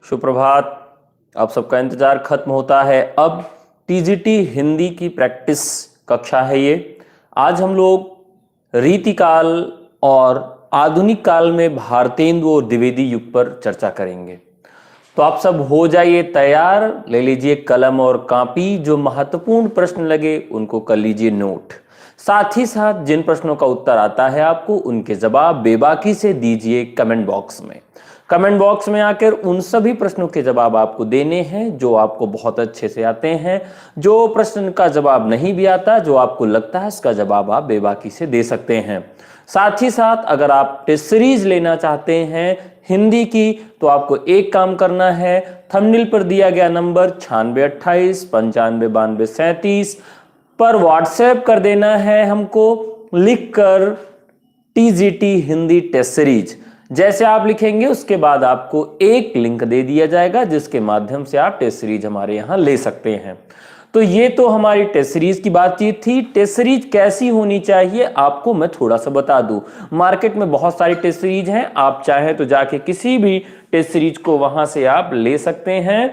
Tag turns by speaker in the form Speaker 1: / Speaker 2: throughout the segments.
Speaker 1: सुप्रभात। आप सबका इंतजार खत्म होता है। अब टीजीटी हिंदी की प्रैक्टिस कक्षा है ये। आज हम लोग रीतिकाल और आधुनिक काल में भारतेंदु और द्विवेदी युग पर चर्चा करेंगे। तो आप सब हो जाइए तैयार, ले लीजिए कलम और कॉपी। जो महत्वपूर्ण प्रश्न लगे उनको कर लीजिए नोट। साथ ही साथ जिन प्रश्नों का उत्तर आता है आपको उनके जवाब बेबाकी से दीजिए कमेंट बॉक्स में। कमेंट बॉक्स में आकर उन सभी प्रश्नों के जवाब आपको देने हैं जो आपको बहुत अच्छे से आते हैं। जो प्रश्न का जवाब नहीं भी आता, जो आपको लगता है उसका जवाब आप बेबाकी से दे सकते हैं। साथ ही साथ अगर आप टेस्ट सीरीज लेना चाहते हैं हिंदी की तो आपको एक काम करना है, थंबनेल पर दिया गया नंबर 9628 9592 37 पर व्हाट्सएप कर देना है हमको, लिखकर टीजीटी हिंदी टेस्ट सीरीज। जैसे आप लिखेंगे उसके बाद आपको एक लिंक दे दिया जाएगा जिसके माध्यम से आप टेस्ट सीरीज हमारे यहां ले सकते हैं। तो ये तो हमारी टेस्ट सीरीज की बातचीत थी। टेस्ट सीरीज कैसी होनी चाहिए आपको मैं थोड़ा सा बता दूं। मार्केट में बहुत सारी टेस्ट सीरीज हैं, आप चाहें तो जाके किसी भी टेस्ट सीरीज को वहां से आप ले सकते हैं,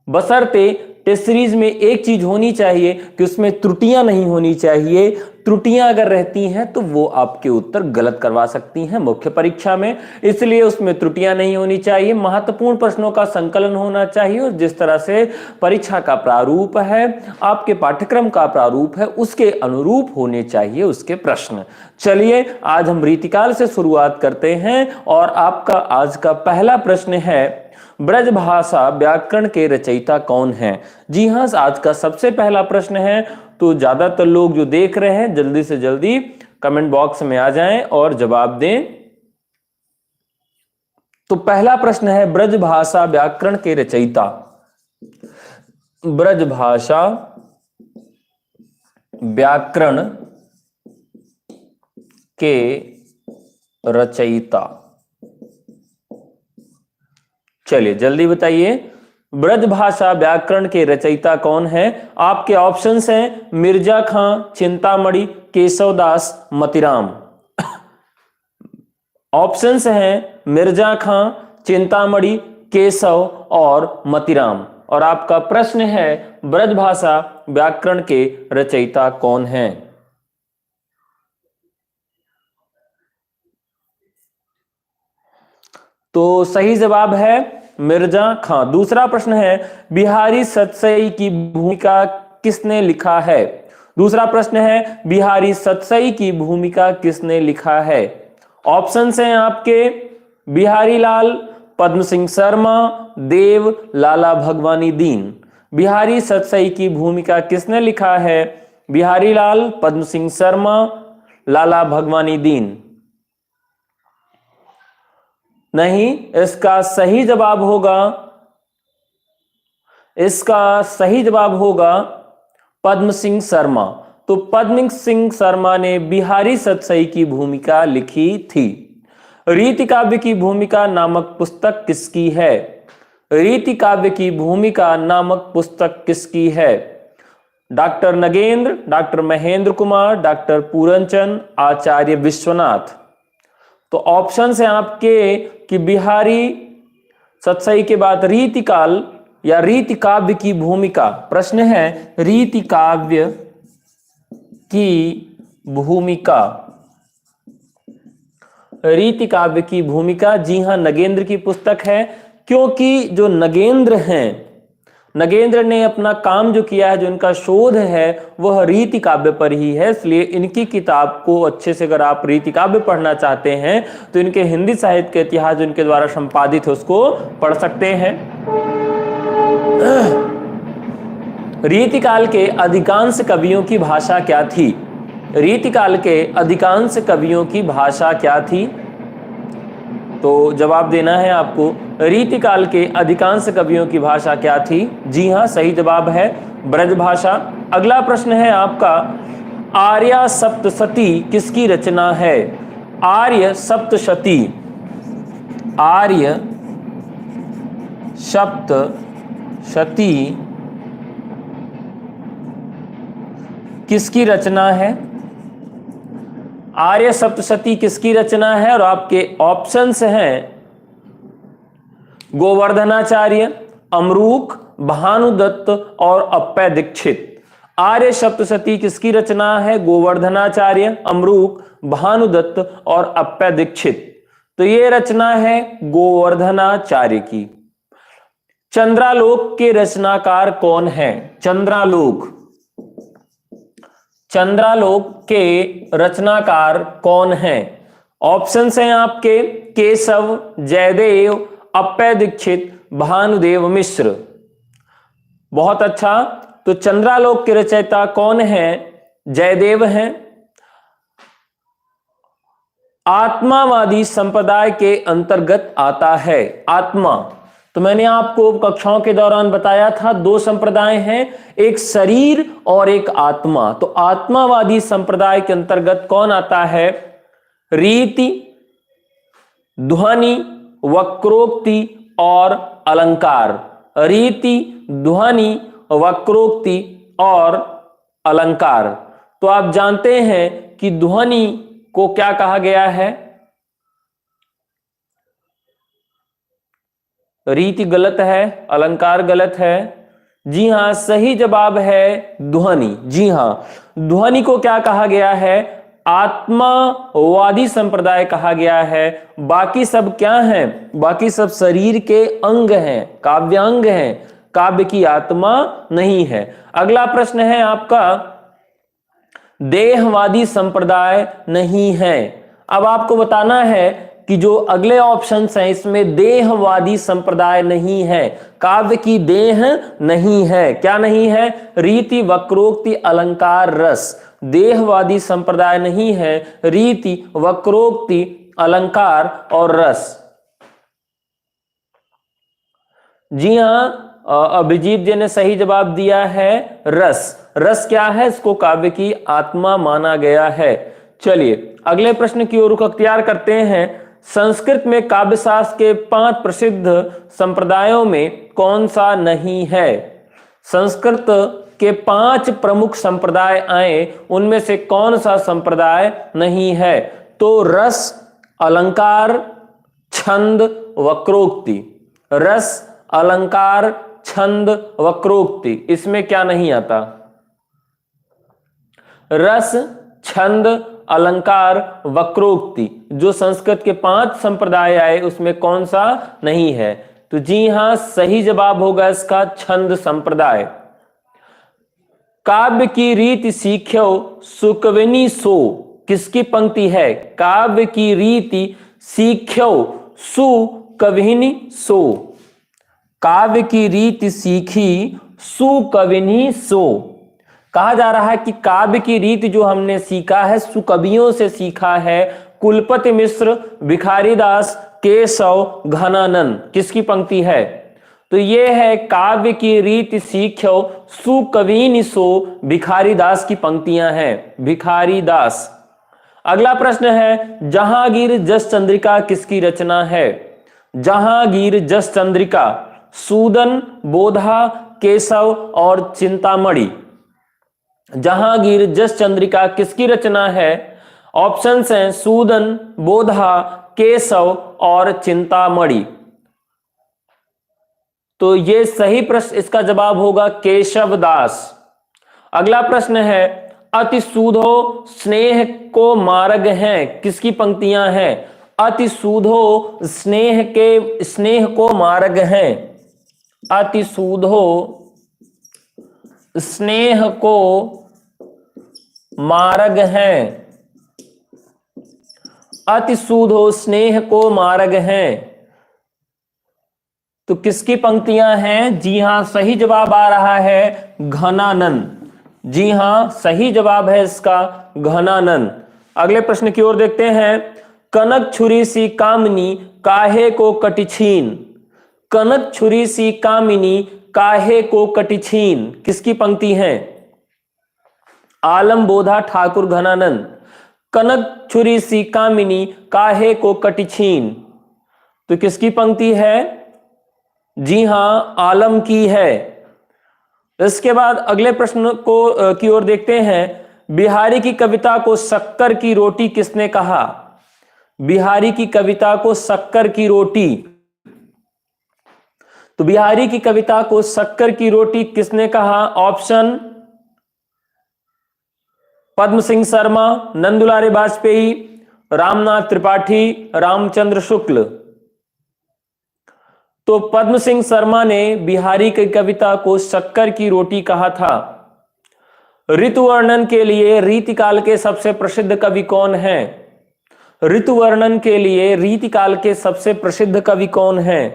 Speaker 1: बशर्ते टेस्ट सीरीज में एक चीज होनी चाहिए कि उसमें त्रुटियां नहीं होनी चाहिए। त्रुटियां अगर रहती हैं तो वो आपके उत्तर गलत करवा सकती हैं मुख्य परीक्षा में, इसलिए उसमें त्रुटियां नहीं होनी चाहिए। महत्वपूर्ण प्रश्नों का संकलन होना चाहिए और जिस तरह से परीक्षा का प्रारूप है, आपके पाठ्यक्रम का प्रारूप है, उसके अनुरूप होने चाहिए उसके प्रश्न। चलिए आज हम रीतिकाल से शुरुआत करते हैं और आपका आज का पहला प्रश्न है, ब्रजभाषा व्याकरण के रचयिता कौन हैं? जी हां, आज का सबसे पहला प्रश्न है। तो ज्यादातर लोग जो देख रहे हैं जल्दी से जल्दी कमेंट बॉक्स में आ जाएं और जवाब दें। तो पहला प्रश्न है, ब्रजभाषा व्याकरण के रचयिता। ब्रजभाषा व्याकरण के रचयिता, चलिए जल्दी बताइए, ब्रजभाषा व्याकरण के रचयिता कौन है? आपके ऑप्शंस हैं मिर्जा खां, चिंतामणि, केशवदास, मतीराम। ऑप्शंस हैं मिर्जा खां, चिंतामणि, केशव और मतीराम। और आपका प्रश्न है ब्रजभाषा व्याकरण के रचयिता कौन है? तो सही जवाब है मिर्जा खां। दूसरा प्रश्न है, बिहारी सतसई की भूमिका किसने लिखा है? दूसरा प्रश्न है, बिहारी सतसई की भूमिका किसने लिखा है? ऑप्शंस हैं आपके बिहारी लाल, पद्म सिंह शर्मा, देव, लाला भगवानी दीन। बिहारी सतसई की भूमिका किसने लिखा है? बिहारी लाल, पद्म सिंह शर्मा, लाला भगवानी दीन। नहीं, इसका सही जवाब होगा पद्म सिंह शर्मा। तो पद्म सिंह शर्मा ने बिहारी सतसई की भूमिका लिखी थी। रीति काव्य की भूमिका नामक पुस्तक किसकी है? रीति काव्य की भूमिका नामक पुस्तक किसकी है? Doctor Nagendra, doctor Mahendra Kumar, doctor Puranchand, Acharya Vishwanath. तो ऑप्शन है आपके कि बिहारी सतसई के बाद रीतिकाल या रीति काव्य की भूमिका। प्रश्न है रीति काव्य की भूमिका, रीति काव्य की भूमिका। जी हां, नगेंद्र की पुस्तक है, क्योंकि जो नगेंद्र हैं, नगेंद्र ने अपना काम जो किया है, जो इनका शोध है वह रीति काव्य पर ही है, इसलिए इनकी किताब को अच्छे से अगर आप रीति काव्य पढ़ना चाहते हैं तो इनके हिंदी साहित्य के इतिहास जो इनके द्वारा संपादित है उसको पढ़ सकते हैं। रीतिकाल के अधिकांश कवियों की भाषा क्या थी? रीतिकाल के अधिकांश कवियों की भाषा क्या थी? तो जवाब देना है आपको, रीतिकाल के अधिकांश कवियों की भाषा क्या थी? जी हां, सही जवाब है ब्रजभाषा। अगला प्रश्न है आपका, आर्य सप्तशती किसकी रचना है? आर्य सप्तशती, आर्य सप्तशती किसकी रचना है? आर्य सप्तशती किसकी रचना है? और आपके ऑप्शंस हैं गोवर्धनाचार्य, अमरूक, भानुदत्त और अप्पय दीक्षित। आर्य सप्तशती किसकी रचना है? गोवर्धनाचार्य, अमरूक, भानुदत्त और अप्पय दीक्षित। तो ये रचना है गोवर्धनाचार्य की। चंद्रालोक के रचनाकार कौन है? चंद्रालोक, चंद्रालोक के रचनाकार कौन है? ऑप्शंस हैं आपके केशव, जयदेव, अप्पय दीक्षित, भानुदेव मिश्र। बहुत अच्छा। तो चंद्रालोक के रचयिता कौन है? जयदेव हैं। आत्मावादी संप्रदाय के अंतर्गत आता है। आत्मा, तो मैंने आपको कक्षाओं के दौरान बताया था दो संप्रदाय हैं, एक शरीर और एक आत्मा। तो आत्मावादी संप्रदाय के अंतर्गत कौन आता है? रीति, ध्वनि, वक्रोक्ति और अलंकार। रीति, ध्वनि, वक्रोक्ति और अलंकार। तो आप जानते हैं कि ध्वनि को क्या कहा गया है? रीति गलत है, अलंकार गलत है। जी हां, सही जवाब है ध्वनि। जी हां, ध्वनि को क्या कहा गया है? आत्मावादी संप्रदाय कहा गया है। बाकी सब क्या हैं? बाकी सब शरीर के अंग हैं, काव्यांग हैं, काव्य की आत्मा नहीं है। अगला प्रश्न है आपका, देहवादी संप्रदाय नहीं है। अब आपको बताना है कि जो अगले ऑप्शंस हैं इसमें देहवादी संप्रदाय नहीं है, काव्य की देह नहीं है। क्या नहीं है? रीति, वक्रोक्ति, अलंकार, रस। देहवादी संप्रदाय नहीं है, रीति, वक्रोक्ति, अलंकार और रस। जी हां, अभिजीत जी ने सही जवाब दिया है रस। रस क्या है? इसको काव्य की आत्मा माना गया है। चलिए अगले प्रश्न की ओर रुख अख्तियार करते हैं। संस्कृत में काव्यशास्त्र के 5 प्रसिद्ध संप्रदायों में कौन सा नहीं है? संस्कृत के 5 प्रमुख संप्रदाय आए, उनमें से कौन सा संप्रदाय नहीं है? तो रस, अलंकार, छंद, वक्रोक्ति। रस, अलंकार, छंद, वक्रोक्ति, इसमें क्या नहीं आता? रस, छंद, अलंकार, वक्रोक्ति, जो संस्कृत के 5 संप्रदाय आए उसमें कौन सा नहीं है? तो जी हां, सही जवाब होगा इसका छंद संप्रदाय। काव्य की रीति सीख्यो सुकविनी सो, किसकी पंक्ति है? काव्य की रीति सीख्यो सुकविनी सो। काव्य की रीति सीखी सुकविनी सो। कहा जा रहा है कि काव्य की रीति जो हमने सीखा है सुकवियों से सीखा है। कुलपति मिश्र, भिखारीदास, केशव, घनानंद, किसकी पंक्ति है? तो ये है काव्य की रीति सीख्यो सुकविनी सो, भिखारीदास की पंक्तियां हैं। भिखारीदास। अगला प्रश्न है, जहांगीर जस चंद्रिका किसकी रचना है? जहांगीर जस चंद्रिका सूदन, बोधा, केशव और चिंतामणि। जहांगीर जस चंद्रिका किसकी रचना है? ऑप्शंस हैं सूदन, बोधा, केशव और चिंतामणि। तो ये सही प्रश्न, इसका जवाब होगा केशवदास। अगला प्रश्न है, अति सूधो स्नेह को मार्ग हैं, किसकी पंक्तियां हैं? अति सूधो स्नेह को मार्ग हैं। अति सूधो स्नेह को मार्ग हैं। अति सूधो स्नेह को मार्ग हैं। तो किसकी पंक्तियां हैं? जी हां, सही जवाब आ रहा है घनानंद। जी हां, सही जवाब है इसका घनानंद। अगले प्रश्न की ओर देखते हैं। कनक छुरी सी कामिनी काहे को कटिछीन। कनक छुरी सी कामिनी काहे को कटिछीन, किसकी पंक्ति है? आलम, बोधा, ठाकुर, घनानंद। कनक छुरी सी कामिनी काहे को कटिछीन, तो किसकी पंक्ति है? जी हां, आलम की है। इसके बाद अगले प्रश्न को की ओर देखते हैं। बिहारी की कविता को शक्कर की रोटी किसने कहा? बिहारी की कविता को शक्कर की रोटी तो बिहारी की कविता को शक्कर की रोटी किसने कहा? ऑप्शन पद्म सिंह शर्मा, नंदुलारे वाजपेयी, रामनाथ त्रिपाठी, रामचंद्र शुक्ल। तो पद्म सिंह शर्मा ने बिहारी की कविता को शक्कर की रोटी कहा था। ऋतु वर्णन के लिए रीतिकाल के सबसे प्रसिद्ध कवि कौन हैं? ऋतु वर्णन के लिए रीतिकाल के सबसे प्रसिद्ध कवि कौन हैं?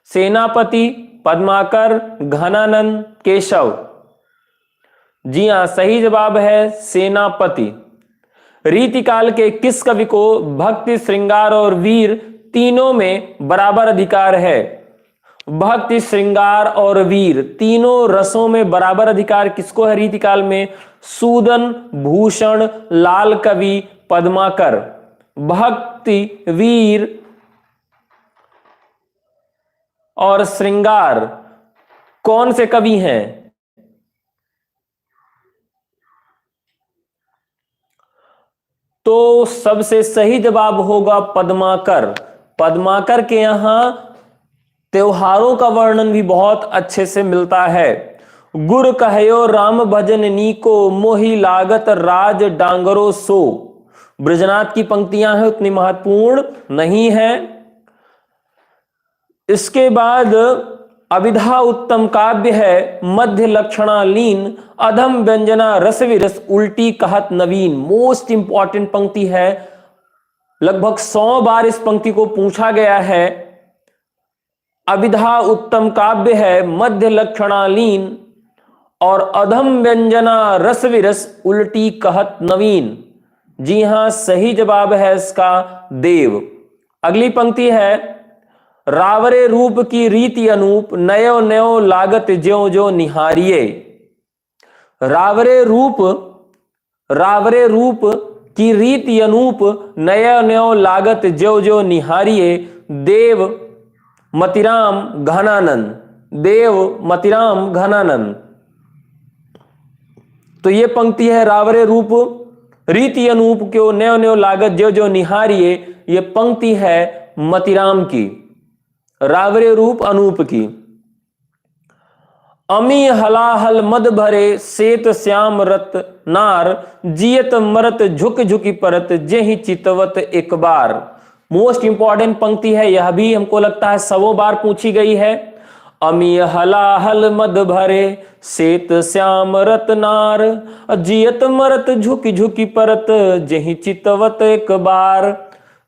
Speaker 1: सेनापति, पद्माकर, घनानंद, केशव। जी हां, सही जवाब है सेनापति। रीतिकाल के किस कवि को भक्ति, श्रृंगार और वीर तीनों में बराबर अधिकार है? भक्ति, श्रृंगार और वीर तीनों रसों में बराबर अधिकार किसको है रीतिकाल में? सूदन, भूषण, लाल कवि, पद्माकर। भक्ति, वीर और श्रृंगार कौन से कवि हैं? तो सबसे सही जवाब होगा पद्माकर। पद्माकर के यहां त्योहारों का वर्णन भी बहुत अच्छे से मिलता है। गुर कहयो राम भजन नीको, मोहि लागत राज डांगरो सो। ब्रजनाथ की पंक्तियां हैं, उतनी महत्वपूर्ण नहीं है। इसके बाद अविधा उत्तम काव्य है, मध्य लक्षणा लीन, अधम व्यंजना रस विरस, उल्टी कहत नवीन। मोस्ट इंपॉर्टेंट पंक्ति है, लगभग 100 बार इस पंक्ति को पूछा गया है। अविधा उत्तम काव्य है, मध्य लक्षणा लीन और अधम व्यंजना रस विरस, उल्टी कहत नवीन। जी हां, सही जवाब है इसका देव। अगली पंक्ति है, रावरे रूप की रीति अनूप, नयो नयो लागत ज्यो ज्यो निहारिये। रावरे रूप की रीति अनूप, नयो नयो लागत ज्यो ज्यो निहारिये। देव मतिराम घनानंद। देव मतिराम घनानंद। तो ये पंक्ति है, रावरे रूप रीति अनूप क्यों नयो नयो लागत ज्यो ज्यो निहारिये। ये पंक्ति है मतिराम की, रावरे रूप अनूप की। अमी हलाहल मद भरे, सेत श्याम रत नार, जियत मरत झुक झुकी परत, जेहि चितवत एक बार। मोस्ट इंपॉर्टेंट पंक्ति है, यह भी हमको लगता है 100 बार पूछी गई है। अमी हलाहल मद भरे, सेत श्याम रत नार, जियत मरत झुकी झुकी परत, जेहि चितवत एक बार।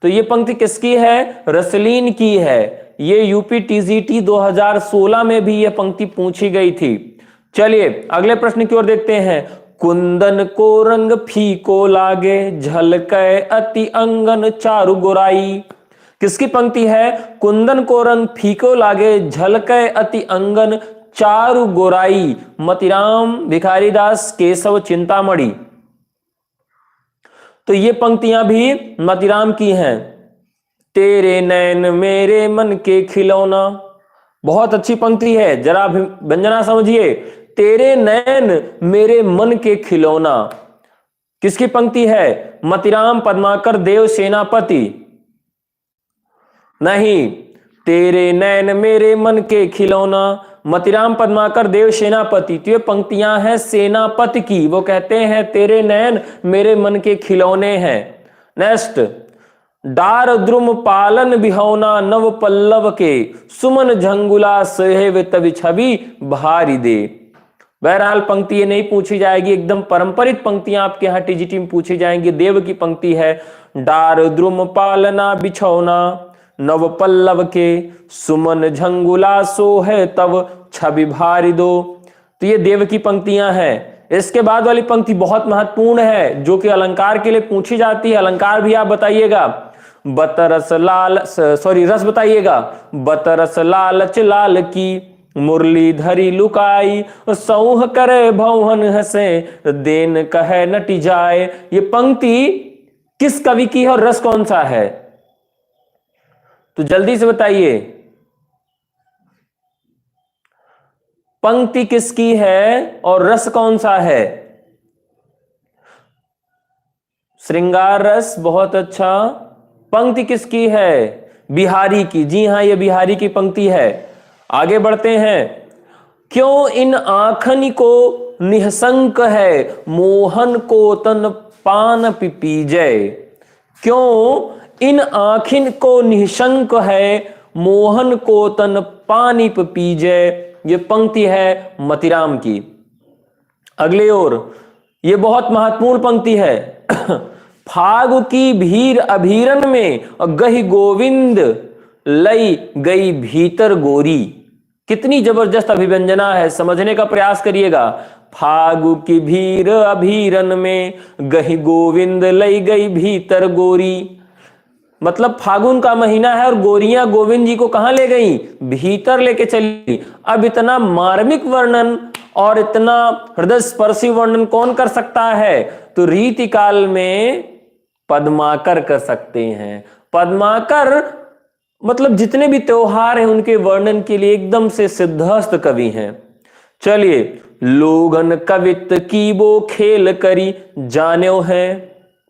Speaker 1: तो ये पंक्ति किसकी है? रसलीन की है। ये यूपी टीजीटी 2016 में भी ये पंक्ति पूछी गई थी। चलिए अगले प्रश्न की ओर देखते हैं। कुंदन को रंग फीको लागे, झलके अति अंगन चारु गोराई। किसकी पंक्ति है? कुंदन को रंग फीको लागे, झलके अति अंगन चारु गोराई। मतिराम, भिखारीदास, केशव चिंतामणि। तो ये पंक्तियां भी मतिराम की हैं। तेरे नैन मेरे मन के खिलौना, बहुत अच्छी पंक्ति है, जरा व्यंजना समझिए। तेरे नैन मेरे मन के खिलौना किसकी पंक्ति है? मतिराम, पद्माकर, देव, सेनापति। नहीं, तेरे नैन मेरे मन के खिलौना, मतिराम, पद्माकर, देव, सेनापति। तो ये पंक्तियां हैं सेनापति की। वो कहते हैं तेरे नैन मेरे मन के खिलौने हैं। नेक्स्ट, डार द्रुम पालन बिहौना, नव पल्लव के, सुमन झंगुला सोहेव तवि छवि भारी दे। बहरहाल पंक्ति ये नहीं पूछी जाएगी, एकदम पारंपरिक पंक्तियां आपके यहाँ टीजीटी में पूछी जाएंगी। देव की पंक्ति है, डार द्रुम पालना बिछौना, नव पल्लव के, सुमन झंगुला सोहे तव छवि भारी दो। तो ये देव की पंक्तियां हैं। इसके बाद वाली पंक्ति बहुत महत्वपूर्ण है, जो कि अलंकार के लिए पूछी जाती है। अलंकार भी आप बताइएगा। बतरस लाल, सॉरी रस बताइएगा। बतरस लालच लाल की, मुरली धरी लुकाई, सौह करे भौहन हंसे, देन कहे नटी जाए। ये पंक्ति किस कवि की है और रस कौन सा है? तो जल्दी से बताइए, पंक्ति किसकी है और रस कौन सा है? श्रृंगार रस, बहुत अच्छा। पंक्ति किसकी है? बिहारी की। जी हां, ये बिहारी की पंक्ति है। आगे बढ़ते हैं। क्यों इन आँखनि को निहसंक है, मोहन को तन पान पिपीजै। क्यों इन आँखिन को निशंक है, मोहन को तन पानी पिपीजै। ये पंक्ति है मतिराम की। अगले ओर, ये बहुत महत्वपूर्ण पंक्ति है। फागु की भीर अभीरन में गही गोविंद लई गई भीतर गोरी। कितनी जबरदस्त अभिव्यंजना है, समझने का प्रयास करिएगा। फागु की भीर अभीरन में गही गोविंद लई गई भीतर गोरी। मतलब फागुन का महीना है और गोरियां गोविंद जी को कहां ले गई, भीतर लेके चली। अब इतना मार्मिक वर्णन और इतना हृदय स्पर्शी वर्णन कौन कर सकता है, तो रीति काल में पद्माकर कर सकते हैं। पद्माकर मतलब जितने भी त्योहार हैं उनके वर्णन के लिए एकदम से सिद्धहस्त कवि हैं। चलिए, लोगन कवित की वो खेल करी जान्यो है।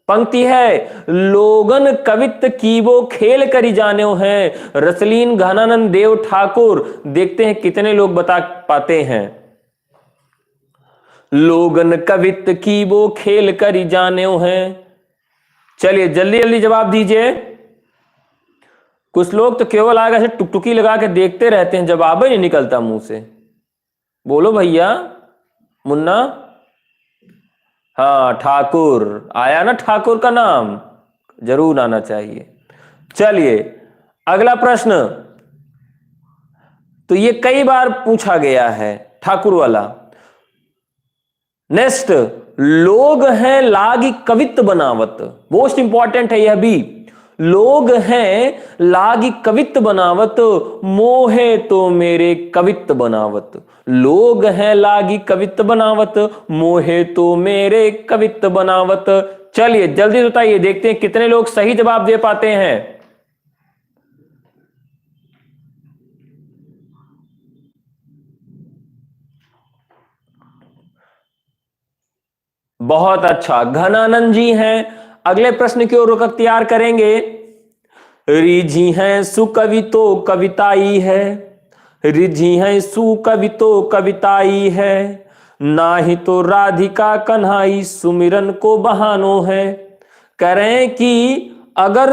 Speaker 1: पंक्ति है, लोगन कवित की वो खेल करी जान्यो है। रसलीन घनानंद देव ठाकुर, देखते हैं कितने लोग बता पाते हैं। लोगन कवित की वो खेल करी जान्यो है। चलिए जल्दी जल्दी जवाब दीजिए। कुछ लोग तो केवल आगे से टुकटुकी लगा के देखते रहते हैं, जवाब ही नहीं निकलता मुंह से। बोलो भैया। मुन्ना, हाँ ठाकुर आया ना, ठाकुर का नाम जरूर आना चाहिए। चलिए अगला प्रश्न, तो ये कई बार पूछा गया है ठाकुर वाला। नेक्स्ट, लोग हैं लागी कवित्त बनावत। मोस्ट इंपॉर्टेंट है यह भी। लोग हैं लागी कवित्त बनावत, मोहे तो मेरे कवित्त बनावत। लोग हैं लागी कवित्त बनावत, मोहे तो मेरे कवित्त बनावत। चलिए जल्दी बताइए, देखते हैं कितने लोग सही जवाब दे पाते हैं। बहुत अच्छा, घनानंद जी हैं। अगले प्रश्न की ओर रुख अख्तियार करेंगे। रिझी हैं सुकवितो कविताई है। रिझी हैं सुकवितो कविताई है। ना ही तो राधिका कन्हाई सुमिरन को बहानो है। कह रहे हैं कि अगर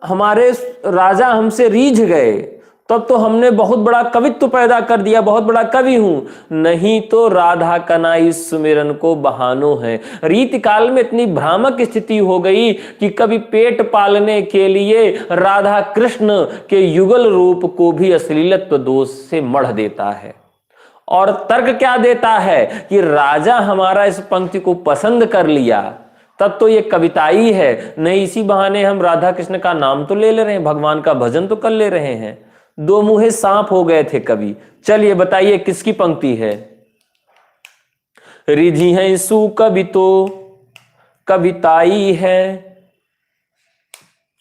Speaker 1: हमारे राजा हमसे रीझ गए तब तो हमने बहुत बड़ा कवित्व पैदा कर दिया, बहुत बड़ा कवि हूं। नहीं तो राधा कनाई सुमिरन को बहानो है। रीति काल में इतनी भ्रामक स्थिति हो गई कि कभी पेट पालने के लिए राधा कृष्ण के युगल रूप को भी अश्लीलत्व दोष से मढ़ देता है। और तर्क क्या देता है कि राजा हमारा इस पंक्ति को पसंद कर लिया, तब तो ये कविताई है। नहीं, इसी बहाने हम राधा कृष्ण का नाम तो ले रहे हैं, भगवान का भजन तो कर ले रहे हैं। दो मुंहे सांप हो गए थे कवि। चलिए बताइए किसकी पंक्ति है। रिझी है सु कवितो कविताई है,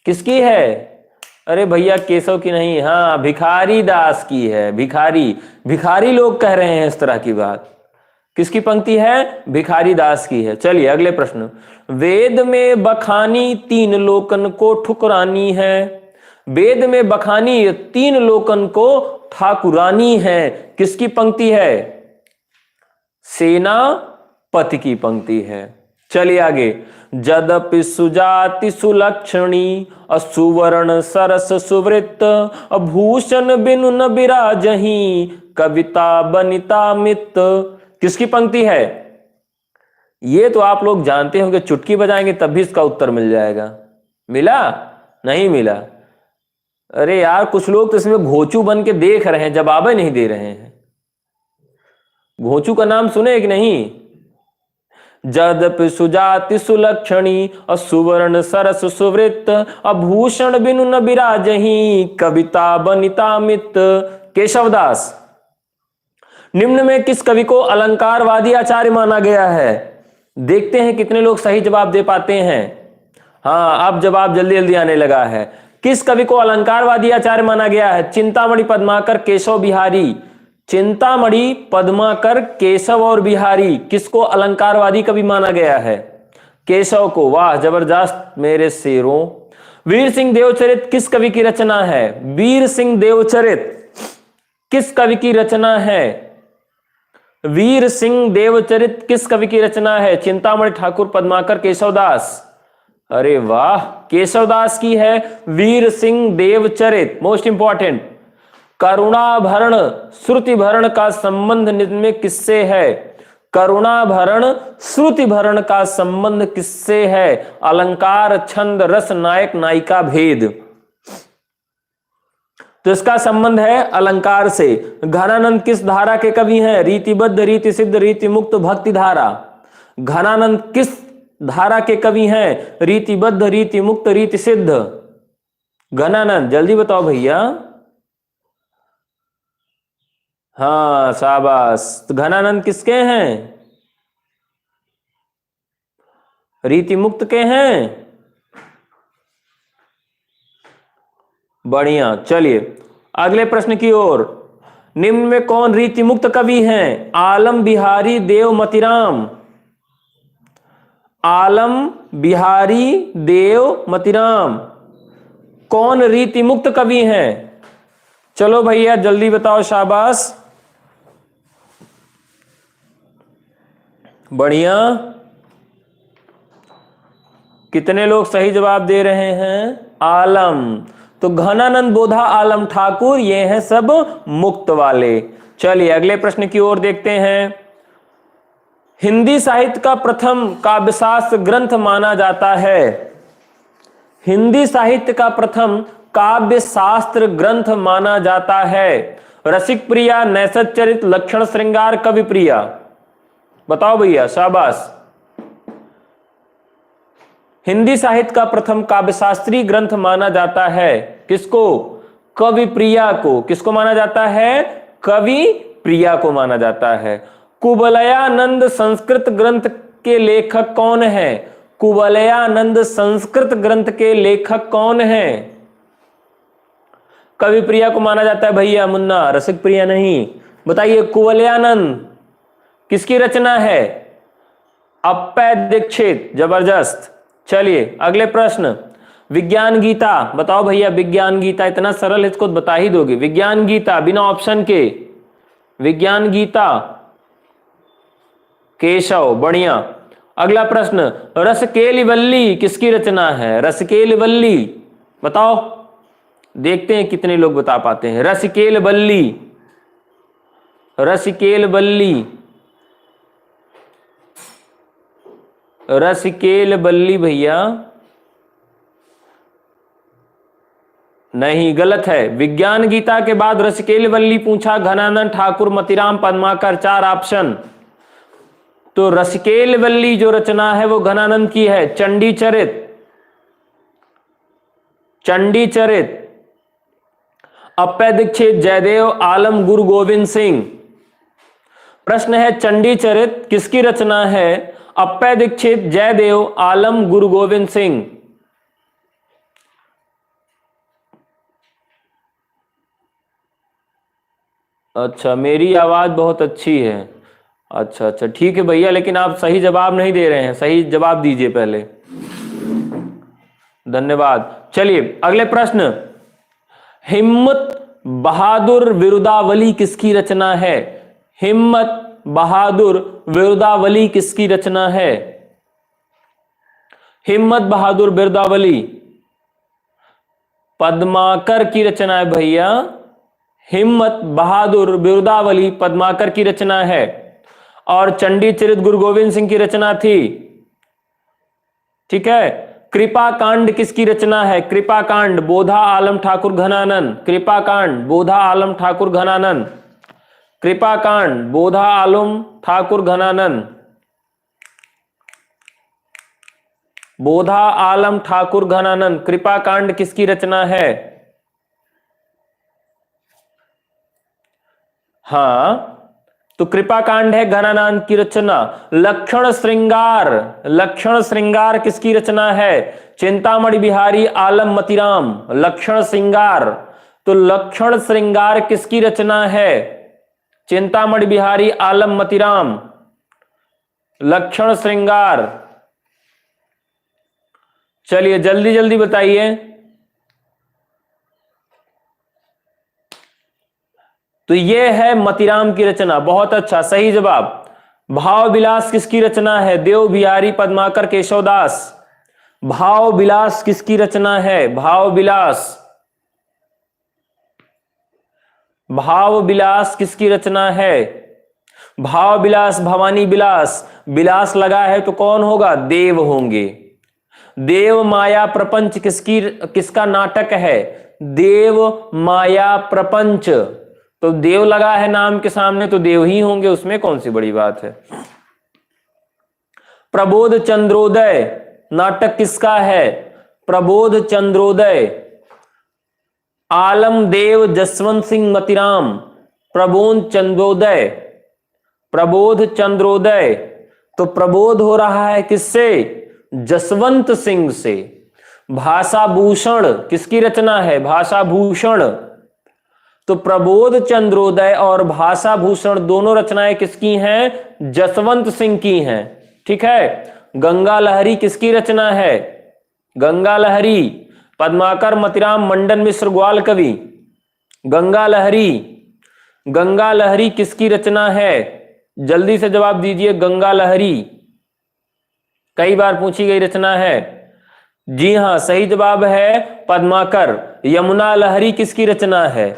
Speaker 1: किसकी है? अरे भैया केशव की नहीं, हाँ भिखारी दास की है। भिखारी लोग कह रहे हैं इस तरह की बात। किसकी पंक्ति है? भिखारी दास की है। चलिए अगले प्रश्न। वेद में बखानी तीन लोकन को ठुकरानी है। वेद में बखानी तीन लोकन को ठाकुरानी है। किसकी पंक्ति है? सेनापति की पंक्ति है। चलिए आगे। जदपि सुजाति सुलक्षणी असुवर्ण सरस सुवृत्त भूषण बिनु न बिराजही कविता बनिता मित्त। किसकी पंक्ति है? ये तो आप लोग जानते होंगे, चुटकी बजाएंगे तब भी इसका उत्तर मिल जाएगा। मिला? नहीं मिला? अरे यार कुछ लोग तो इसमें घोचू बन के देख रहे हैं, जवाब नहीं दे रहे हैं। घोचू का नाम सुने कि नहीं? जदपि सुजाति सुलक्षणी असुवर्ण सरस सुवृत्त अभूषण बिनु न बिराजही कविता बनिता मित्त। केशवदास। निम्न में किस कवि को अलंकारवादी आचार्य माना गया है? देखते हैं कितने लोग सही जवाब दे पाते हैं। हाँ, अब जवाब जल्दी जल्दी आने लगा है। किस कवि को अलंकारवादी आचार्य माना गया है? चिंतामणि, पद्माकर, केशव, बिहारी। चिंतामणि, पद्माकर, केशव और बिहारी किसको अलंकारवादी कवि माना गया है? केशव को। वाह जबरदस्त मेरे शेरों। वीर सिंह देवचरित किस कवि की रचना है? वीर सिंह देवचरित किस कवि की रचना है? वीर सिंह देवचरित किस कवि की रचना है? चिंतामणि ठाकुर, पद्माकर, केशवदास? अरे वाह, केशवदास की है वीर सिंह देवचरित। मोस्ट इंपॉर्टेंट, करुणाभरण श्रुतिभरण का संबंध निम्न में किससे है? करुणाभरण श्रुतिभरण का संबंध किससे है? अलंकार, छंद, रस, नायक नायिका, भेद। तो इसका संबंध है अलंकार से। घनानंद किस धारा के कवि हैं? रीतिबद्ध, रीति सिद्ध, रीति मुक्त, भक्ति धारा। घनानंद किस धारा के कवि हैं? रीतिबद्ध, रीति मुक्त, रीति सिद्ध। घनानंद, जल्दी बताओ भैया। हाँ शाबाश। तो घनानंद किसके हैं? रीति मुक्त के हैं। बढ़िया। चलिए अगले प्रश्न की ओर। निम्न में कौन रीति मुक्त कवि हैं? आलम बिहारी देव मतीराम। आलम बिहारी देव मतीराम कौन रीति मुक्त कवि हैं? चलो भैया जल्दी बताओ, शाबाश। बढ़िया। कितने लोग सही जवाब दे रहे हैं? आलम। तो घनानंद, बोधा, आलम ठाकुर, ये हैं सब मुक्त वाले। चलिए अगले प्रश्न की ओर देखते हैं। हिंदी साहित्य का प्रथम काव्यशास्त्र ग्रंथ माना जाता है। हिंदी साहित्य का प्रथम काव्य शास्त्र ग्रंथ माना जाता है। रसिक प्रिया, नैषध चरित, लक्षण श्रृंगार, कवि प्रिया? बताओ भैया, शाबाश। हिंदी साहित्य का प्रथम काव्यशास्त्री ग्रंथ माना जाता है किसको? कवि प्रिया को। किसको माना जाता है? कवि प्रिया को माना जाता है। कुवलयानंद संस्कृत ग्रंथ के लेखक कौन है? कुवलयानंद संस्कृत ग्रंथ के लेखक कौन है? कवि प्रिया को माना जाता है भैया, मुन्ना, रसिक प्रिया नहीं। बताइए कुवलयानंद किसकी रचना है? अप्पय दीक्षित। जबरदस्त। चलिए अगले प्रश्न। विज्ञान गीता बताओ भैया। विज्ञान गीता इतना सरल है, इसको बता ही दोगे। विज्ञान गीता बिना ऑप्शन के। विज्ञान गीता केशव। बढ़िया। अगला प्रश्न। रसकेली वल्ली किसकी रचना है? रसकेली वल्ली बताओ, देखते हैं कितने लोग बता पाते हैं। रसकेल वल्ली, रसकेल वल्ली, रसकेल वल्ली भैया नहीं, गलत है। विज्ञान गीता के बाद रसकेल वल्ली पूछा, घनानंद ठाकुर, मतीराम, पद्माकर, 4 ऑप्शन। तो रसकेल वल्ली जो रचना है वो घनानंद की है। चंडी चरित, चंडी चरित, अप्पय दीक्षित, जयदेव, आलम, गुरु गोविंद सिंह। प्रश्न है चंडी चरित किसकी रचना है? अप्पय दीक्षित, जयदेव, आलम, गुरु गोविंद सिंह। अच्छा, मेरी आवाज बहुत अच्छी है। अच्छा अच्छा ठीक है भैया, लेकिन आप सही जवाब नहीं दे रहे हैं। सही जवाब दीजिए पहले। धन्यवाद। चलिए अगले प्रश्न। हिम्मत बहादुर विरुदावली किसकी रचना है? हिम्मत बहादुर विरुदावली किसकी रचना है? हिम्मत बहादुर विरुदावली पद्माकर की रचना है भैया। हिम्मत बहादुर विरुदावली पद्माकर की रचना है। और चंडी चरित गुरु गोविंद सिंह की रचना थी। ठीक है। कृपा कांड किसकी रचना है? कृपा कांड बोधा, आलम, ठाकुर, घनानंद। कृपा कांड बोधा, आलम, ठाकुर, घनानंद। कृपा कांड बोधा, आलम, ठाकुर, घनानंद। बोधा, आलम, ठाकुर, घनानंद। कृपा कांड किसकी रचना है? हाँ, तो कृपा कांड है घनानंद की रचना। लक्षण श्रृंगार, लक्षण श्रृंगार किसकी रचना है? चिंतामणि बिहारी, आलम, मतीराम। लक्षण श्रृंगार, तो लक्षण श्रृंगार किसकी रचना है? चिंतामणि बिहारी, आलम, मतीराम। लक्षण श्रृंगार। चलिए जल्दी जल्दी बताइए। तो ये है मतीराम की रचना। बहुत अच्छा, सही जवाब। भाव विलास किसकी रचना है? देव बिहारी पद्माकर केशवदास। भाव विलास किसकी रचना है? भाव विलास, भाव विलास किसकी रचना है? भाव विलास भवानी विलास। विलास लगा है तो कौन होगा? देव होंगे। देव माया प्रपंच किसका नाटक है? देव माया प्रपंच। तो देव लगा है नाम के सामने तो देव ही होंगे, उसमें कौन सी बड़ी बात है। प्रबोध चंद्रोदय नाटक किसका है? प्रबोध चंद्रोदय, आलमदेव जसवंत सिंह मतीराम। प्रबोध चंद्रोदय, प्रबोध चंद्रोदय। तो प्रबोध हो रहा है किससे? जसवंत सिंह से। भाषा भूषण किसकी रचना है? भाषा भूषण। तो प्रबोध चंद्रोदय और भाषा भूषण दोनों रचनाएं किसकी हैं? जसवंत सिंह की हैं। ठीक है। गंगा लहरी किसकी रचना है? गंगा लहरी पद्माकर मतीराम मंडन मिश्र ग्वाल कवि। गंगा लहरी, गंगा लहरी किसकी रचना है? जल्दी से जवाब दीजिए। गंगा लहरी कई बार पूछी गई रचना है। जी हां, सही जवाब है पद्माकर। यमुना लहरी किसकी रचना है?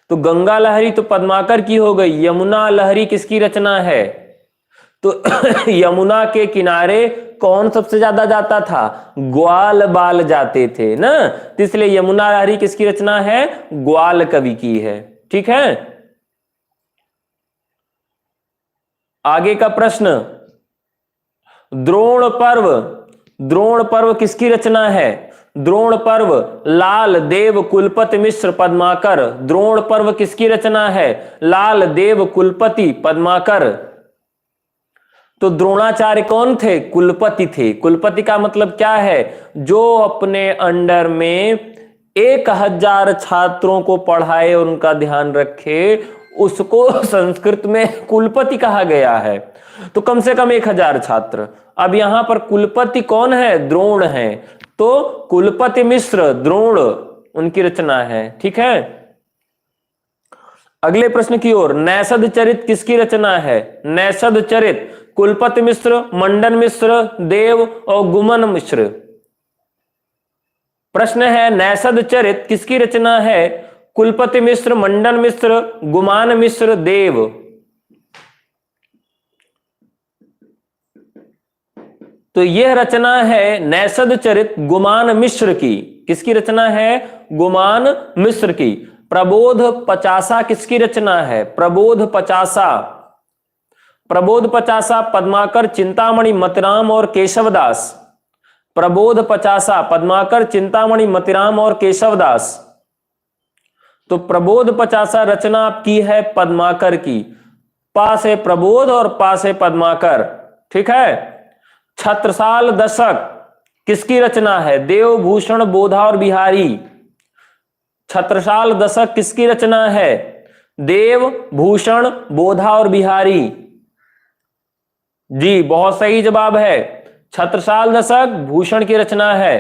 Speaker 1: तो गंगा लहरी तो पद्माकर की हो गई, यमुना लहरी किसकी रचना है? तो यमुना के किनारे कौन सबसे ज्यादा जाता था? ग्वाल बाल जाते थे ना, तो इसलिए यमुना लहरी किसकी रचना है? ग्वाल कवि की है। ठीक है। आगे का प्रश्न, द्रोण पर्व, द्रोण पर्व किसकी रचना है? द्रोण पर्व लाल देव कुलपति मिश्र पद्माकर। द्रोण पर्व किसकी रचना है? लाल देव कुलपति पद्माकर। तो द्रोणाचार्य कौन थे? कुलपति थे। कुलपति का मतलब क्या है? जो अपने अंडर में 1000 छात्रों को पढ़ाए और उनका ध्यान रखे, उसको संस्कृत में कुलपति कहा गया है। तो कम से कम 1000 छात्र। अब यहां पर कुलपति कौन है? द्रोण है। तो कुलपति मिश्र द्रोण उनकी रचना है। ठीक है। अगले प्रश्न की ओर, नैषध चरित किसकी रचना है? नैषध चरित कुलपति मिश्र, मंडन मिश्र, देव और गुमन मिश्र। प्रश्न है नैषध चरित किसकी रचना है? कुलपति मिश्र, मंडन मिश्र, गुमान मिश्र, देव। तो यह रचना है नैषध चरित गुमान मिश्र की। किसकी रचना है? गुमान मिश्र की। प्रबोध पचासा किसकी रचना है? प्रबोध पचासा, प्रबोध पचासा पद्माकर, चिंतामणि, मतीराम और केशवदास। प्रबोध पचासा पद्माकर, चिंतामणि, मतीराम और केशवदास। तो प्रबोध पचासा रचना आपकी है पद्माकर की। पास है प्रबोध और पास है पद्माकर। ठीक है। छत्रसाल दशक किसकी रचना है? देवभूषण, बोधा और बिहारी। छत्रसाल दशक किसकी रचना है? देव, भूषण, बोधा और बिहारी। जी बहुत सही जवाब है। छत्रसाल दशक भूषण की रचना है।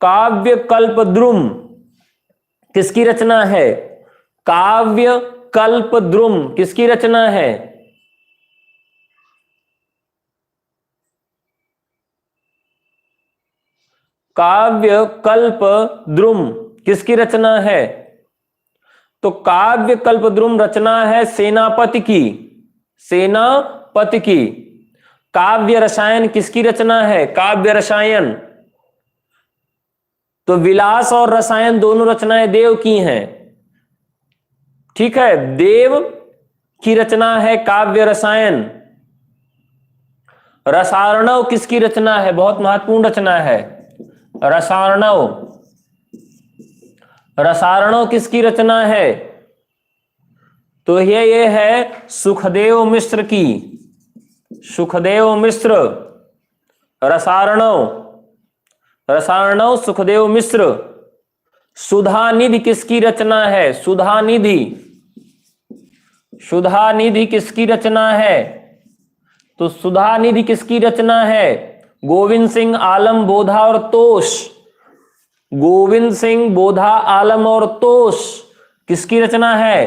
Speaker 1: काव्य कल्पद्रुम किसकी रचना है? काव्य कल्पद्रुम किसकी रचना है? काव्य कल्पद्रुम किसकी रचना है? तो काव्य कल्पद्रुम रचना है सेनापति की। सेनापति की। काव्य रसायन किसकी रचना है? काव्य रसायन। तो विलास और रसायन दोनों रचनाएं देव की हैं। ठीक है। देव की रचना है काव्य रसायन। रसार्णव किसकी रचना है? बहुत महत्वपूर्ण रचना है रसार्णव। रसार्णव किसकी रचना है? तो ये है सुखदेव मिश्र की। सुखदेव मिश्र रसार्णव, रसार्णव सुखदेव मिश्र। सुधानिधि किसकी रचना है? सुधानिधि, सुधानिधि किसकी रचना है? तो सुधानिधि किसकी रचना है? गोविंद सिंह, आलम, बोधा और तोष। गोविंद सिंह, बोधा, आलम और तोष किसकी रचना है?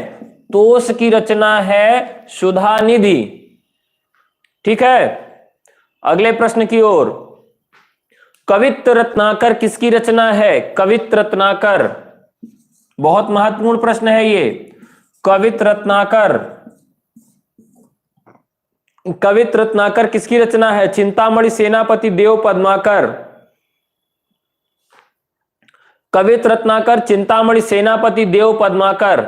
Speaker 1: तोष की रचना है सुधा निधि। ठीक है, अगले प्रश्न की ओर। कवित्त रत्नाकर किसकी रचना है? कवित्त रत्नाकर, बहुत महत्वपूर्ण प्रश्न है ये। कवित्त रत्नाकर, कवित्त रत्नाकर किसकी रचना है? चिंतामणि सेनापति देव पद्माकर। कवित्त रत्नाकर चिंतामणि सेनापति देव पद्माकर।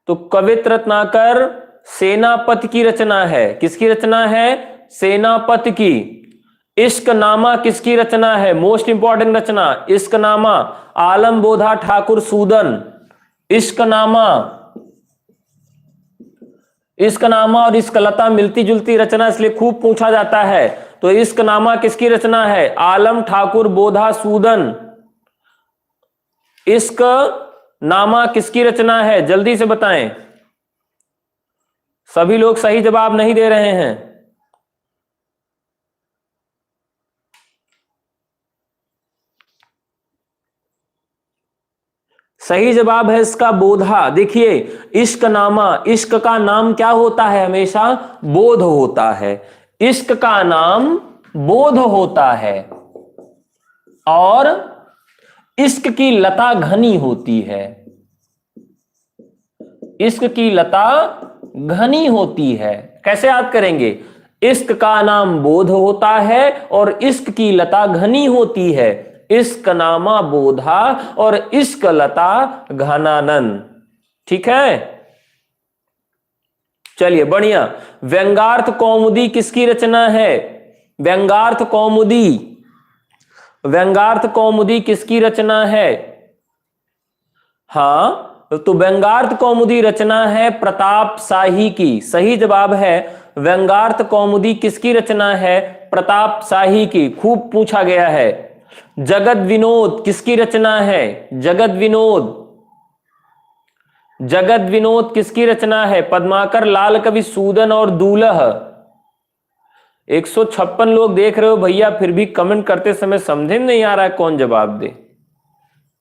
Speaker 1: तो कवित्त रत्नाकर सेनापति की रचना है। किसकी रचना है? सेनापति की। इश्कनामा किसकी रचना है? मोस्ट इंपॉर्टेंट रचना इश्कनामा, आलम बोधा ठाकुर सूदन। इश्कनामा, इश्कनामा और इश्कलता मिलती जुलती रचना, इसलिए खूब पूछा जाता है। तो इश्कनामा किसकी रचना है? आलम ठाकुर बोधा सूदन। इश्कनामा किसकी रचना है? जल्दी से बताएं। सभी लोग सही जवाब नहीं दे रहे हैं। सही जवाब है इसका बोधा। देखिए, इश्कनामा, इश्क का नाम क्या होता है? हमेशा बोध होता है। इश्क का नाम बोध होता है और इश्क की लता घनी होती है। इश्क की लता घनी होती है। कैसे याद करेंगे? इश्क का नाम बोध होता है और इश्क की लता घनी होती है। इश्क नामा बोधा और इश्क लता घनानन। ठीक है, चलिए बढ़िया। व्यंगार्थ कौमुदी किसकी रचना है? व्यंगार्थ कौमुदी, व्यंगार्थ कौमुदी किसकी रचना है? हाँ, तो व्यंगार्थ कौमुदी रचना है प्रताप शाही की। सही जवाब है व्यंगार्थ कौमुदी किसकी रचना है? प्रताप शाही की। खूब पूछा गया है। जगत विनोद किसकी रचना है? जगत विनोद, जगत विनोद किसकी रचना है? पद्माकर, लाल कवि सूदन और दूल्ह। 156 लोग देख रहे हो भैया, फिर भी कमेंट करते समय समझे नहीं आ रहा है कौन जवाब दे।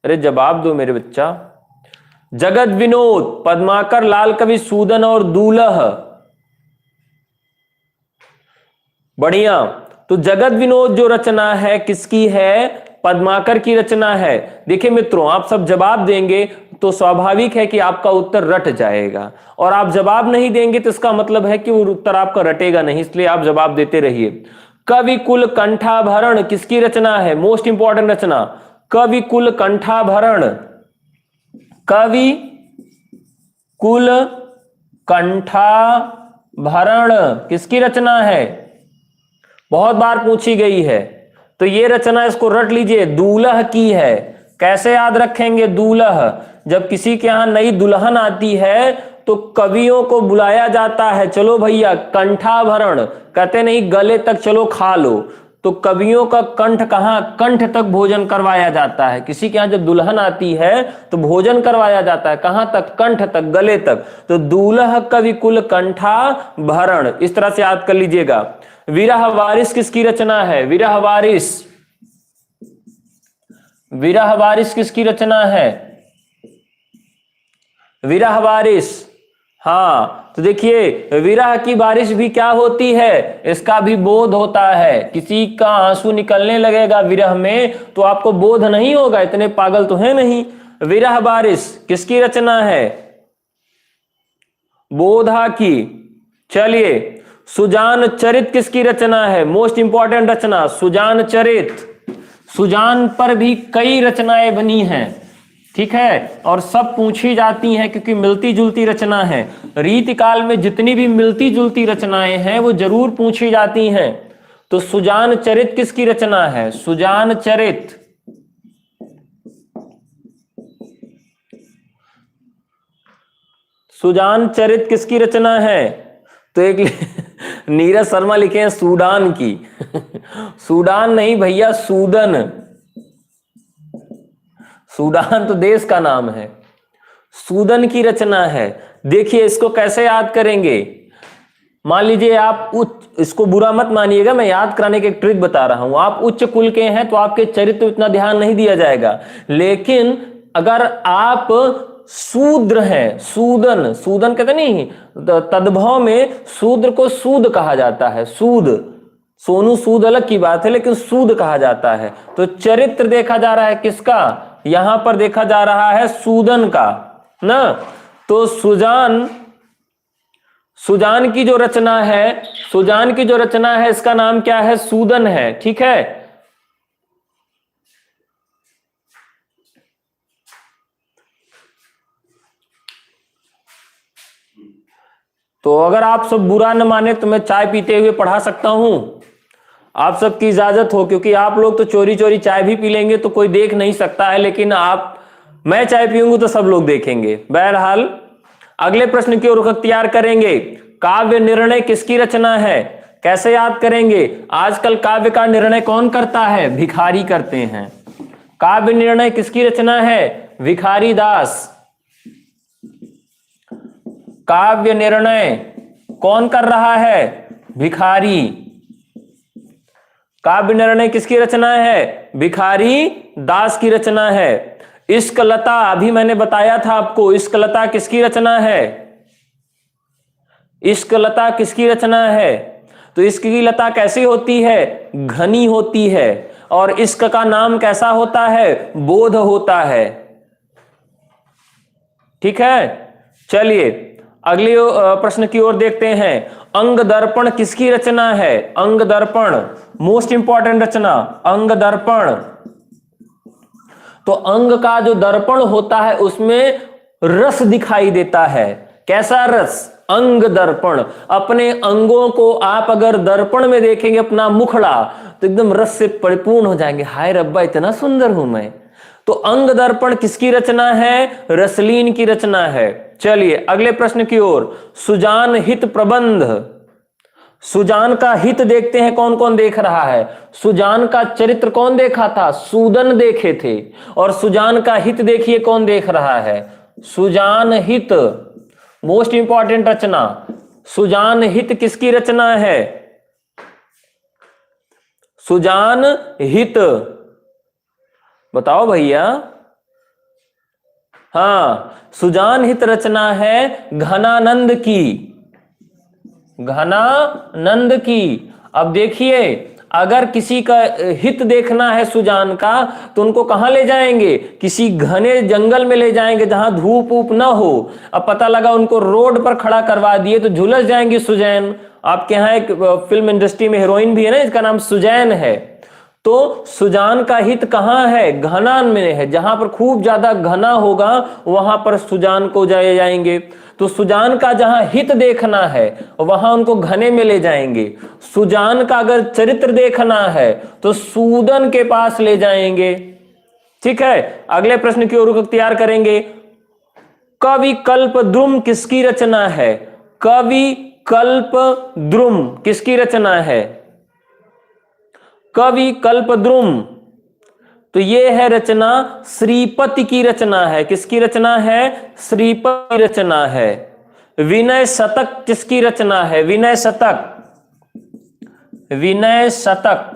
Speaker 1: अरे जवाब दो मेरे बच्चा। जगत विनोद, पद्माकर, लाल कवि सूदन और दूल्ह। बढ़िया। तो जगत विनोद जो रचना है किसकी है? पद्माकर की रचना है। देखिए मित्रों, आप सब जवाब देंगे तो स्वाभाविक है कि आपका उत्तर रट जाएगा, और आप जवाब नहीं देंगे तो इसका मतलब है कि वो उत्तर आपका रटेगा नहीं, इसलिए आप जवाब देते रहिए। कवि कुल कंठाभरण किसकी रचना है? मोस्ट इंपॉर्टेंट रचना कवि कुल कंठाभरण। कवि कुल कंठाभरण किसकी रचना है? बहुत बार पूछी गई है, तो ये रचना इसको रट लीजिए, दूल्ह की है। कैसे याद रखेंगे? दूल्ह, जब किसी के यहां नई दुल्हन आती है तो कवियों को बुलाया जाता है, चलो भैया कंठाभरण, कहते नहीं गले तक चलो खा लो। तो कवियों का कंठ कहां? कंठ तक भोजन करवाया जाता है। किसी के यहां जब दुल्हन आती है तो भोजन करवाया जाता है, कहां तक? कंठ तक, गले तक। तो दूल्ह कवि कुल कंठाभरण, इस तरह से याद कर लीजिएगा। विरह वारिस किसकी रचना है? विरह वारिस, विरह वारिस किसकी रचना है? विरह वारिस। हाँ, तो देखिए विरह की बारिश भी क्या होती है? इसका भी बोध होता है। किसी का आंसू निकलने लगेगा विरह में तो आपको बोध नहीं होगा, इतने पागल तो है नहीं। विरह बारिश किसकी रचना है? बोधा की। चलिए, सुजान चरित किसकी रचना है? मोस्ट इंपॉर्टेंट रचना सुजान चरित। सुजान पर भी कई रचनाएं बनी हैं, ठीक है, और सब पूछी जाती हैं क्योंकि मिलती जुलती रचना है। रीतिकाल में जितनी भी मिलती जुलती रचनाएं हैं वो जरूर पूछी जाती हैं। तो सुजान चरित किसकी रचना है? सुजान चरित। सुजान चरित किसकी रचना है? तो एक नीरज शर्मा लिखे हैं सूडान की। सूडान नहीं भैया, सूदन। सूडान तो देश का नाम है, सूदन की रचना है। देखिए इसको कैसे याद करेंगे? मान लीजिए आप उच्च, इसको बुरा मत मानिएगा, मैं याद कराने की एक ट्रिक बता रहा हूं। आप उच्च कुल के हैं तो आपके चरित्र इतना ध्यान नहीं दिया जाएगा, लेकिन अगर आप शूद्र हैं, सूदन, सूदन कहते नहीं, तद्भव में शूद्र को सूद कहा जाता है, सूद, सोनू सूद अलग की बात है, लेकिन सूद कहा जाता है। तो चरित्र देखा जा रहा है किसका, यहां पर देखा जा रहा है सूदन का ना। तो सुजान, सुजान की जो रचना है, सुजान की जो रचना है इसका नाम क्या है, सूदन है, ठीक है। तो अगर आप सब बुरा न माने तो मैं चाय पीते हुए पढ़ा सकता हूं, आप सबकी इजाजत हो, क्योंकि आप लोग तो चोरी चोरी चाय भी पी लेंगे तो कोई देख नहीं सकता है, लेकिन आप, मैं चाय पीऊंगा तो सब लोग देखेंगे। बहरहाल अगले प्रश्न की ओर अख्तियार करेंगे। काव्य निर्णय किसकी रचना है, कैसे याद करेंगे, आजकल काव्य का निर्णय कौन करता है, भिखारी करते हैं। काव्य निर्णय किसकी रचना है, भिखारी दास। काव्य निर्णय कौन कर रहा है, भिखारी। काव्य निर्णय किसकी रचना है, भिखारी दास की रचना है। इश्क लता, अभी मैंने बताया था आपको, इश्क लता किसकी रचना है, इश्क लता किसकी रचना है। तो इश्क की लता कैसी होती है, घनी होती है, और इश्क का नाम कैसा होता है, बोध होता है, ठीक है। चलिए अगले प्रश्न की ओर देखते हैं। अंग दर्पण किसकी रचना है, अंग दर्पण, मोस्ट इंपॉर्टेंट रचना, अंग दर्पण। तो अंग का जो दर्पण होता है उसमें रस दिखाई देता है, कैसा रस, अंग दर्पण। अपने अंगों को आप अगर दर्पण में देखेंगे, अपना मुखड़ा, तो एकदम रस से परिपूर्ण हो जाएंगे, हाय रब्बा इतना सुंदर हूं मैं। तो अंग दर्पण किसकी रचना है, रसलीन की रचना है। चलिए अगले प्रश्न की ओर। सुजान हित प्रबंध, सुजान का हित देखते हैं कौन कौन देख रहा है। सुजान का चरित्र कौन देखा था, सूदन देखे थे, और सुजान का हित देखिए कौन देख रहा है, सुजान हित, मोस्ट इंपॉर्टेंट रचना। सुजान हित किसकी रचना है, सुजान हित, बताओ भैया। हाँ, सुजान हित रचना है घनानंद की, घनानंद की। अब देखिए अगर किसी का हित देखना है सुजान का, तो उनको कहां ले जाएंगे, किसी घने जंगल में ले जाएंगे जहां धूप ऊप ना हो। अब पता लगा उनको रोड पर खड़ा करवा दिए तो झुलस जाएंगी सुजैन। आपके यहाँ एक फिल्म इंडस्ट्री में हीरोइन भी है ना, इसका नाम सुजैन है। तो सुजान का हित कहां है, घनान में है, जहां पर खूब ज्यादा घना होगा वहां पर सुजान को जाएंगे। तो सुजान का जहां हित देखना है वहां उनको घने में ले जाएंगे। सुजान का अगर चरित्र देखना है तो सूदन के पास ले जाएंगे, ठीक है। अगले प्रश्न की ओर अख्तियार करेंगे। कवि कल्पद्रुम किसकी रचना है, कवि कल्पद्रुम किसकी रचना है, कवि कल्पद्रुम। तो यह है रचना श्रीपति की रचना है, किसकी रचना है, श्रीपति की रचना है। विनय शतक किसकी रचना है, विनय शतक, विनय शतक,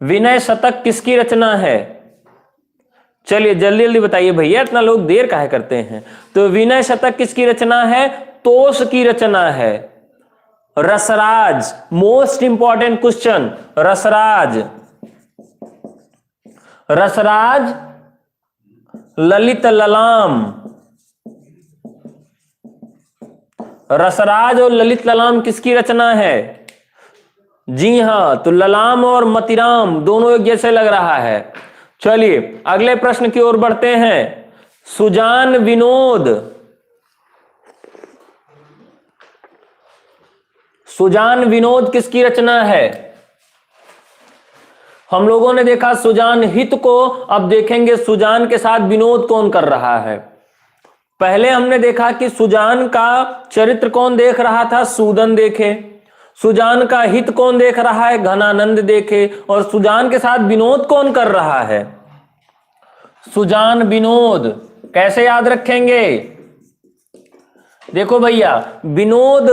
Speaker 1: विनय शतक किसकी रचना है। चलिए जल्दी जल्दी बताइए भैया, इतना लोग देर काहे करते हैं। तो विनय शतक किसकी रचना है, तोष की रचना है। रसराज, मोस्ट इंपॉर्टेंट क्वेश्चन, रसराज, रसराज ललित ललाम, रसराज और ललित ललाम किसकी रचना है, जी हां, तो ललाम और मतिराम दोनों एक जैसे लग रहा है। चलिए अगले प्रश्न की ओर बढ़ते हैं। सुजान विनोद, सुजान विनोद किसकी रचना है। हम लोगों ने देखा सुजान हित को, अब देखेंगे सुजान के साथ विनोद कौन कर रहा है। पहले हमने देखा कि सुजान का चरित्र कौन देख रहा था, सूदन देखे। सुजान का हित कौन देख रहा है, घनानंद देखे। और सुजान के साथ विनोद कौन कर रहा है, सुजान विनोद। कैसे याद रखेंगे, देखो भैया, विनोद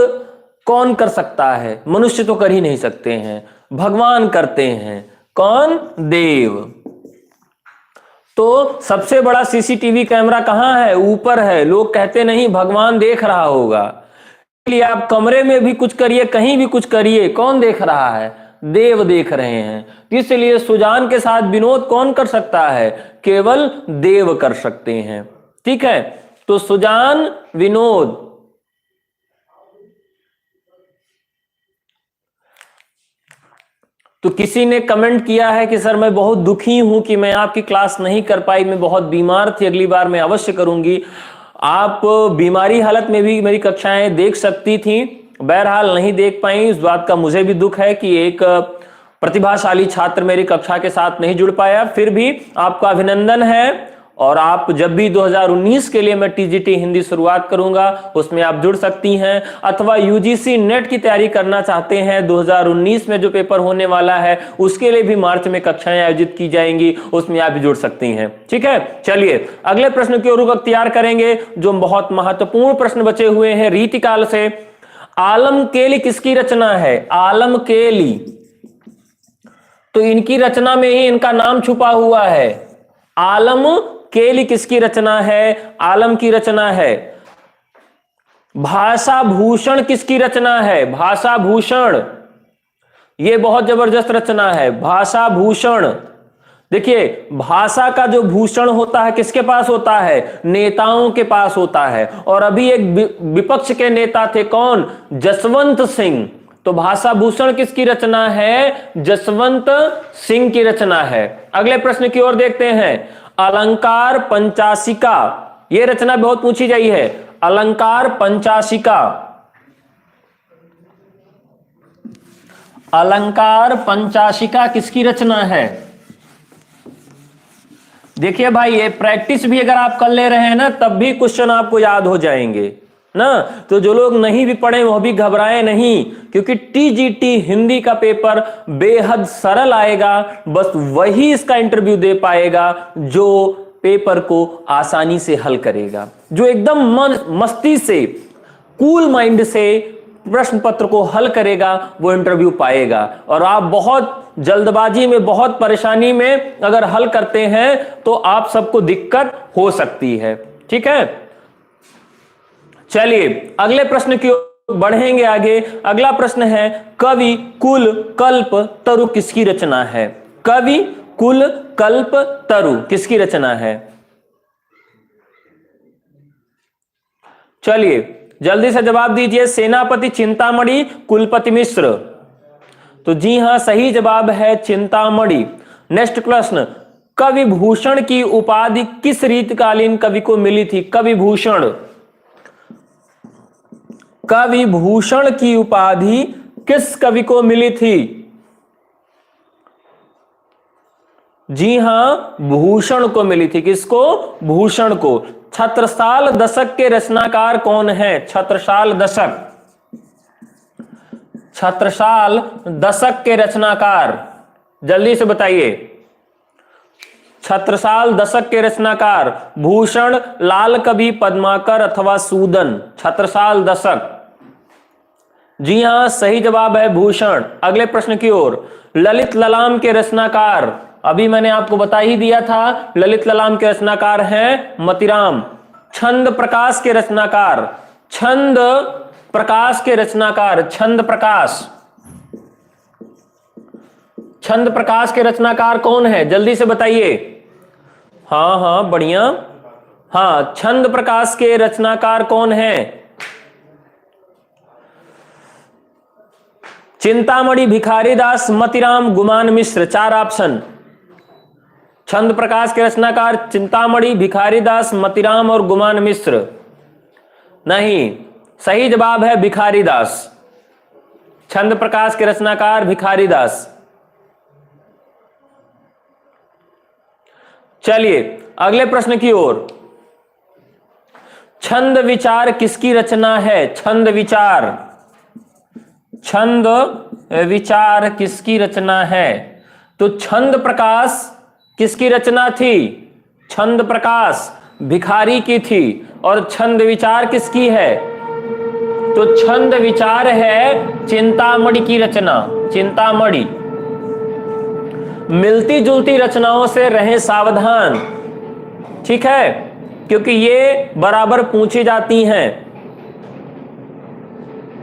Speaker 1: कौन कर सकता है, मनुष्य तो कर ही नहीं सकते हैं, भगवान करते हैं। कौन, देव। तो सबसे बड़ा सीसीटीवी कैमरा कहां है? ऊपर है। लोग कहते नहीं भगवान देख रहा होगा, इसलिए आप कमरे में भी कुछ करिए, कहीं भी कुछ करिए, कौन देख रहा है? देव देख रहे हैं। इसलिए सुजान के साथ विनोद कौन कर सकता है? केवल देव कर सकते हैं। ठीक है, तो सुजान, विनोद। तो किसी ने कमेंट किया है कि सर मैं बहुत दुखी हूं कि मैं आपकी क्लास नहीं कर पाई, मैं बहुत बीमार थी, अगली बार मैं अवश्य करूंगी। आप बीमारी हालत में भी मेरी कक्षाएं देख सकती थी, बहरहाल नहीं देख पाई। इस बात का मुझे भी दुख है कि एक प्रतिभाशाली छात्र मेरी कक्षा के साथ नहीं जुड़ पाया। फिर भी आपका अभिनंदन है, और आप जब भी 2019 के लिए मैं टीजीटी हिंदी शुरुआत करूंगा उसमें आप जुड़ सकती हैं, अथवा यूजीसी नेट की तैयारी करना चाहते हैं 2019 में जो पेपर होने वाला है उसके लिए भी मार्च में कक्षाएं आयोजित की जाएंगी, उसमें आप भी जुड़ सकती हैं। ठीक है, चलिए अगले प्रश्न की ओर रुख अख्तियार करेंगे, जो बहुत महत्वपूर्ण प्रश्न बचे हुए हैं रीतिकाल से। आलम केली किसकी रचना है? आलम केली, तो इनकी रचना में ही इनका नाम छुपा हुआ है। आलम केली किसकी रचना है? आलम की रचना है। भाषा भूषण किसकी रचना है? भाषा भूषण, यह बहुत जबरदस्त रचना है। भाषा भूषण, देखिए भाषा का जो भूषण होता है किसके पास होता है? नेताओं के पास होता है। और अभी एक विपक्ष के नेता थे, कौन? जसवंत सिंह। तो भाषा भूषण किसकी रचना है? जसवंत सिंह की रचना है। अगले प्रश्न की ओर देखते हैं। अलंकार पंचाशिका, यह रचना बहुत पूछी गई है। अलंकार पंचाशिका, अलंकार पंचाशिका किसकी रचना है? देखिए भाई, ये प्रैक्टिस भी अगर आप कर ले रहे हैं ना तब भी क्वेश्चन आपको याद हो जाएंगे ना। तो जो लोग नहीं भी पढ़े वह भी घबराए नहीं, क्योंकि टीजीटी हिंदी का पेपर बेहद सरल आएगा। बस वही इसका इंटरव्यू दे पाएगा जो पेपर को आसानी से हल करेगा, जो एकदम मस्ती से, कूल माइंड से प्रश्न पत्र को हल करेगा, वो इंटरव्यू पाएगा। और आप बहुत जल्दबाजी में, बहुत परेशानी में अगर हल करते हैं तो आप सबको दिक्कत हो सकती है। ठीक है, चलिए अगले प्रश्न की ओर बढ़ेंगे आगे। अगला प्रश्न है, कवि कुल कल्प तरु किसकी रचना है? कवि कुल कल्प तरु किसकी रचना है? चलिए जल्दी से जवाब दीजिए। सेनापति चिंतामणि, कुलपति मिश्र। तो जी हां, सही जवाब है चिंतामणि। नेक्स्ट प्रश्न, कवि भूषण की उपाधि किस रीतकालीन कवि को मिली थी? कवि भूषण, कवि भूषण की उपाधि किस कवि को मिली थी? जी हां, भूषण को मिली थी। किसको? भूषण को। छत्रसाल दशक के रचनाकार कौन है? छत्रसाल दशक, छत्रसाल दशक के रचनाकार जल्दी से बताइए। छत्रसाल दशक के रचनाकार भूषण, लाल कवि, पद्माकर अथवा सूदन। छत्रसाल दशक, जी हां सही जवाब है भूषण। अगले प्रश्न की ओर। ललित ललाम के रचनाकार, अभी मैंने आपको बता ही दिया था, ललित ललाम के रचनाकार हैं मतिराम। छंद प्रकाश के रचनाकार, छंद प्रकाश के रचनाकार, छंद प्रकाश, छंद प्रकाश के रचनाकार कौन है? जल्दी से बताइए। हाँ हाँ बढ़िया, हाँ छंद प्रकाश के रचनाकार कौन है? चिंतामणि, भिखारीदास, मतिराम, गुमान मिश्र। 4 ऑप्शन। छंद प्रकाश के रचनाकार चिंतामणि, भिखारीदास, मतिराम और गुमान मिश्र। नहीं, सही जवाब है भिखारीदास। छंद प्रकाश के रचनाकार भिखारीदास। चलिए अगले प्रश्न की ओर। छंद विचार किसकी रचना है? छंद विचार, छंद विचार किसकी रचना है? तो छंद प्रकाश किसकी रचना थी? छंद प्रकाश भिखारी की थी। और छंद विचार किसकी है? तो छंद विचार है चिंतामणि की रचना। चिंतामणि। मिलती जुलती रचनाओं से रहें सावधान। ठीक है, क्योंकि ये बराबर पूछी जाती हैं।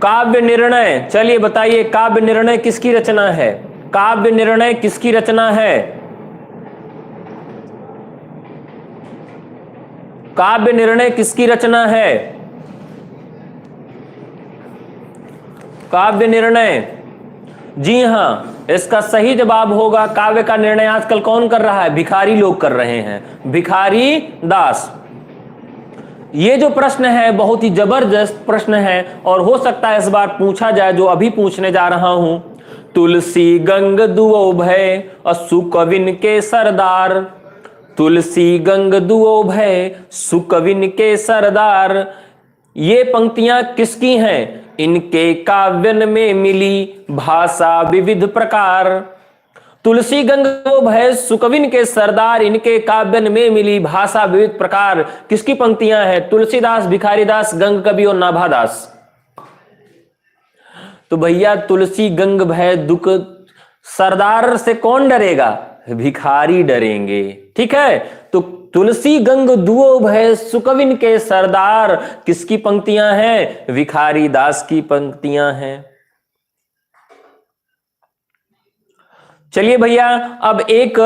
Speaker 1: काव्य निर्णय, चलिए बताइए काव्य निर्णय किसकी रचना है? काव्य निर्णय किसकी रचना है? काव्य निर्णय किसकी रचना है? काव्य निर्णय, जी हां, इसका सही जवाब होगा काव्य का निर्णय आजकल कौन कर रहा है? भिखारी लोग कर रहे हैं, भिखारी दास। ये जो प्रश्न है बहुत ही जबरदस्त प्रश्न है और हो सकता है इस बार पूछा जाए, जो अभी पूछने जा रहा हूं। तुलसी गंग दुओ भय सुकविन के सरदार, तुलसी गंग दुओ भय सुकविन के सरदार, ये पंक्तियां किसकी हैं? इनके काव्यन में मिली भाषा विविध प्रकार। तुलसी गंग दुओ भय सुकविन के सरदार, इनके काव्यन में मिली भाषा विविध प्रकार, किसकी पंक्तियां हैं? तुलसीदास, भिखारीदास, गंग कवि और नाभादास। तो भैया तुलसी गंग भय दुख, सरदार से कौन डरेगा? भिखारी डरेंगे। ठीक है, तो तुलसी गंग दुओ भय सुकविन के सरदार किसकी पंक्तियां हैं? भिखारी दास की पंक्तियां हैं। चलिए भैया अब एक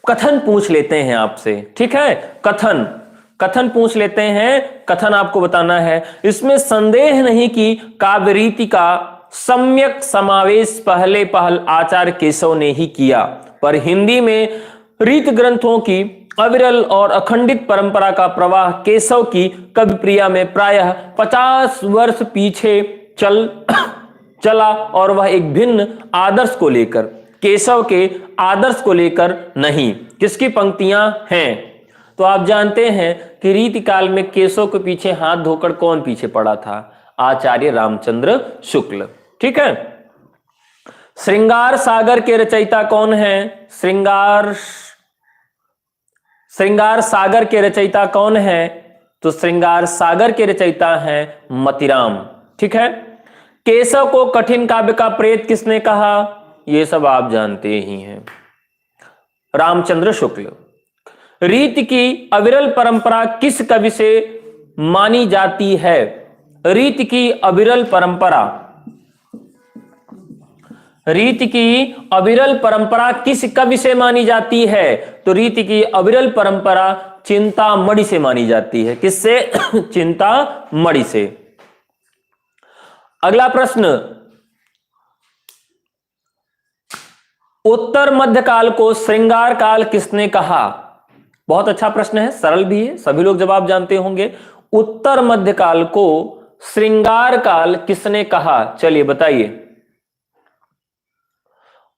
Speaker 1: कथन पूछ लेते हैं आपसे। ठीक है, कथन पूछ लेते हैं, कथन आपको बताना है। इसमें संदेह नहीं कि काव्य रीति का सम्यक समावेश पहले पहल आचार्य केशव ने ही किया, पर हिंदी में रीत ग्रंथों की अविरल और अखंडित परंपरा का प्रवाह केशव की कवि प्रिया में प्रायः 50 वर्ष पीछे चला और वह एक भिन्न आदर्श को लेकर, केशव के आदर्श को लेकर नहीं। किसकी पंक्तियां हैं? तो आप जानते हैं कि रीति काल में केशव के पीछे हाथ धोकर कौन पीछे पड़ा था? आचार्य रामचंद्र शुक्ल। ठीक है, श्रृंगार सागर के रचयिता कौन है? श्रृंगार सागर के रचयिता कौन है? तो श्रृंगार सागर के रचयिता हैं मतिराम। ठीक है, केशव को कठिन काव्य का प्रेत किसने कहा? ये सब आप जानते ही हैं, रामचंद्र शुक्ल। रीति की अविरल परंपरा किस कवि से मानी जाती है? रीति की अविरल परंपरा, रीति की अविरल परंपरा किस कवि से मानी जाती है? तो रीति की अविरल परंपरा चिंतामणि से मानी जाती है। किससे? चिंतामणि से। अगला प्रश्न, उत्तर मध्यकाल को श्रृंगार काल किसने कहा? बहुत अच्छा प्रश्न है, सरल भी है, सभी लोग जवाब जानते होंगे। उत्तर मध्यकाल को श्रृंगार काल किसने कहा? चलिए बताइए।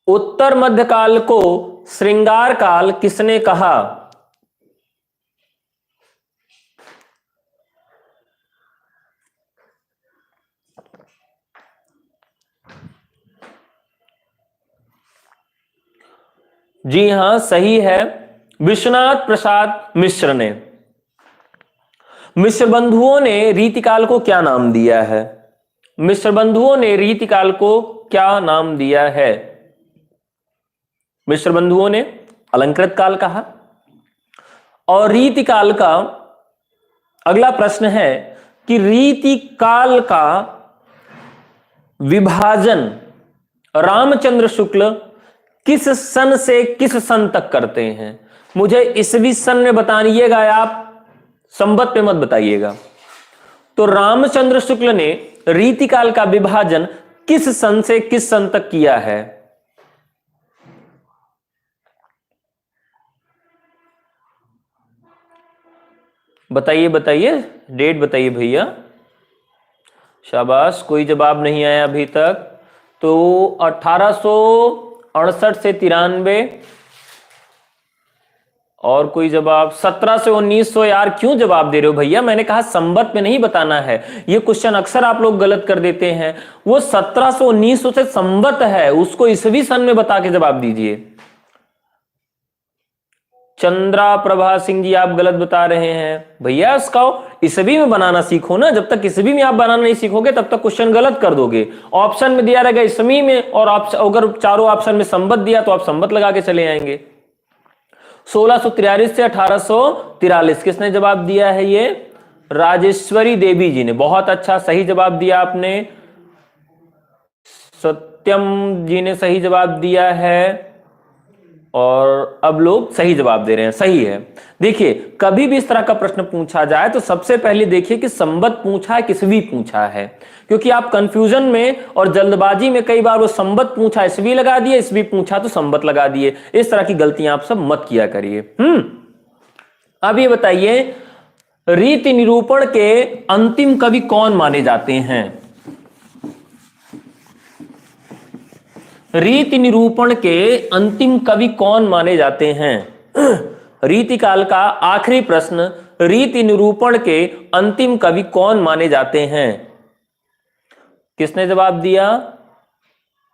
Speaker 1: उत्तर मध्यकाल को श्रृंगार काल किसने कहा? जी हां, सही है, विश्वनाथ प्रसाद मिश्र ने। मिश्र बंधुओं ने रीतिकाल को क्या नाम दिया है? मिश्र बंधुओं ने रीतिकाल को क्या नाम दिया है? मिश्र बंधुओं ने अलंकृत काल कहा। और रीतिकाल का अगला प्रश्न है कि रीतिकाल का विभाजन रामचंद्र शुक्ल किस सन से किस सन तक करते हैं? मुझे ईसवी सन में बताइएगा, आप संवत में मत बताइएगा। तो रामचंद्र शुक्ल ने रीतिकाल का विभाजन किस सन से किस सन तक किया है? बताइए बताइए, डेट बताइए भैया। शाबाश, कोई जवाब नहीं आया अभी तक। तो 1868 से 93, और कोई जवाब? 17 से 1900। यार क्यों जवाब दे रहे हो भैया? मैंने कहा संवत में नहीं बताना है। ये क्वेश्चन अक्सर आप लोग गलत कर देते हैं। वो 1700 1900 से संवत है, उसको ईसवी सन में बता के जवाब दीजिए। चंद्रा प्रभा सिंह जी, आप गलत बता रहे हैं भैया। इसका ईसवी में बनाना सीखो ना। जब तक ईसवी में आप बनाना नहीं सीखोगे तब तक क्वेश्चन गलत कर दोगे। ऑप्शन में दिया रहेगा ईसवी में, और अगर चारों ऑप्शन में संवत दिया तो आप संवत लगा के चले आएंगे। 1643 से 1843। किसने जवाब दिया है? ये राजेश्वरी देवी जी ने। बहुत अच्छा, सही जवाब दिया आपने। सत्यम जी ने सही जवाब दिया है और अब लोग सही जवाब दे रहे हैं। सही है। देखिए, कभी भी इस तरह का प्रश्न पूछा जाए तो सबसे पहले देखिए कि संबत पूछा है, किसवी पूछा है, क्योंकि आप कंफ्यूजन में और जल्दबाजी में कई बार वो संबत पूछा इसवी लगा दिए, इसवी पूछा तो संबत लगा दिए। इस तरह की गलतियां आप सब मत किया करिए। अब ये बताइए, रीति निरूपण के अंतिम कवि कौन माने जाते हैं? रीति निरूपण के अंतिम कवि कौन माने जाते हैं? रीतिकाल का आखिरी प्रश्न, रीति निरूपण के अंतिम कवि कौन माने जाते हैं? किसने जवाब दिया?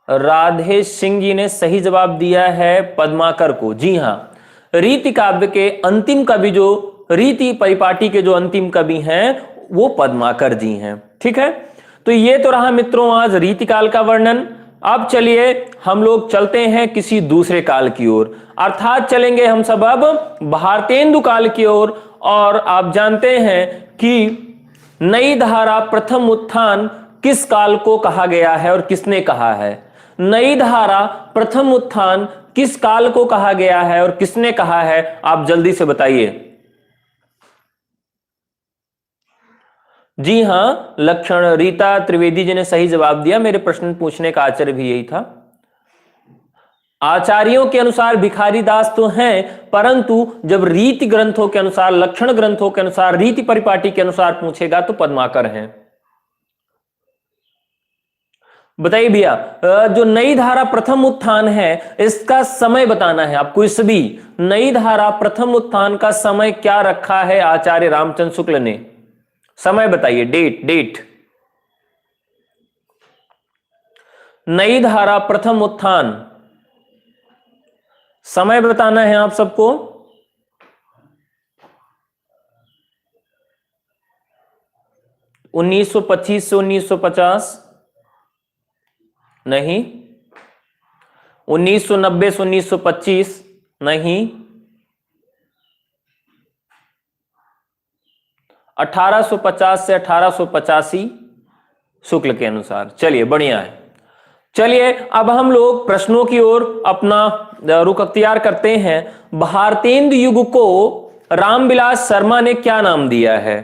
Speaker 1: राधे सिंह जी ने सही जवाब दिया है पद्माकर को। जी हां, रीति काव्य के अंतिम कवि, जो रीति परिपाटी के जो अंतिम कवि हैं, वो पद्माकर जी हैं। ठीक है, तो ये तो रहा मित्रों आज रीतिकाल का वर्णन। अब चलिए हम लोग चलते हैं किसी दूसरे काल की ओर, अर्थात चलेंगे हम सब अब भारतेंदु काल की ओर। और आप जानते हैं कि नई धारा प्रथम उत्थान किस काल को कहा गया है और किसने कहा है? नई धारा प्रथम उत्थान किस काल को कहा गया है और किसने कहा है? आप जल्दी से बताइए। जी हां, लक्षण रीता त्रिवेदी जी ने सही जवाब दिया। मेरे प्रश्न पूछने का आचार्य भी यही था। आचार्यों के अनुसार भिखारी दास तो हैं, परंतु जब रीति ग्रंथों के अनुसार, लक्षण ग्रंथों के अनुसार, रीति परिपाटी के अनुसार पूछेगा तो पद्माकर हैं। बताइए भैया, जो नई धारा प्रथम उत्थान है, इसका समय बताना है आपको। इस भी नई धारा प्रथम उत्थान का समय क्या रखा है आचार्य रामचंद्र शुक्ल ने? समय बताइए, डेट। नई धारा प्रथम उत्थान, समय बताना है आप सबको। – 1925 से 1950 नहीं, 1990 से 1925 नहीं, 1850 से 1885 शुक्ल के अनुसार। चलिए, बढ़िया है। चलिए अब हम लोग प्रश्नों की ओर अपना रुख अख्तियार करते हैं। भारतेंदु युग को रामविलास शर्मा ने क्या नाम दिया है?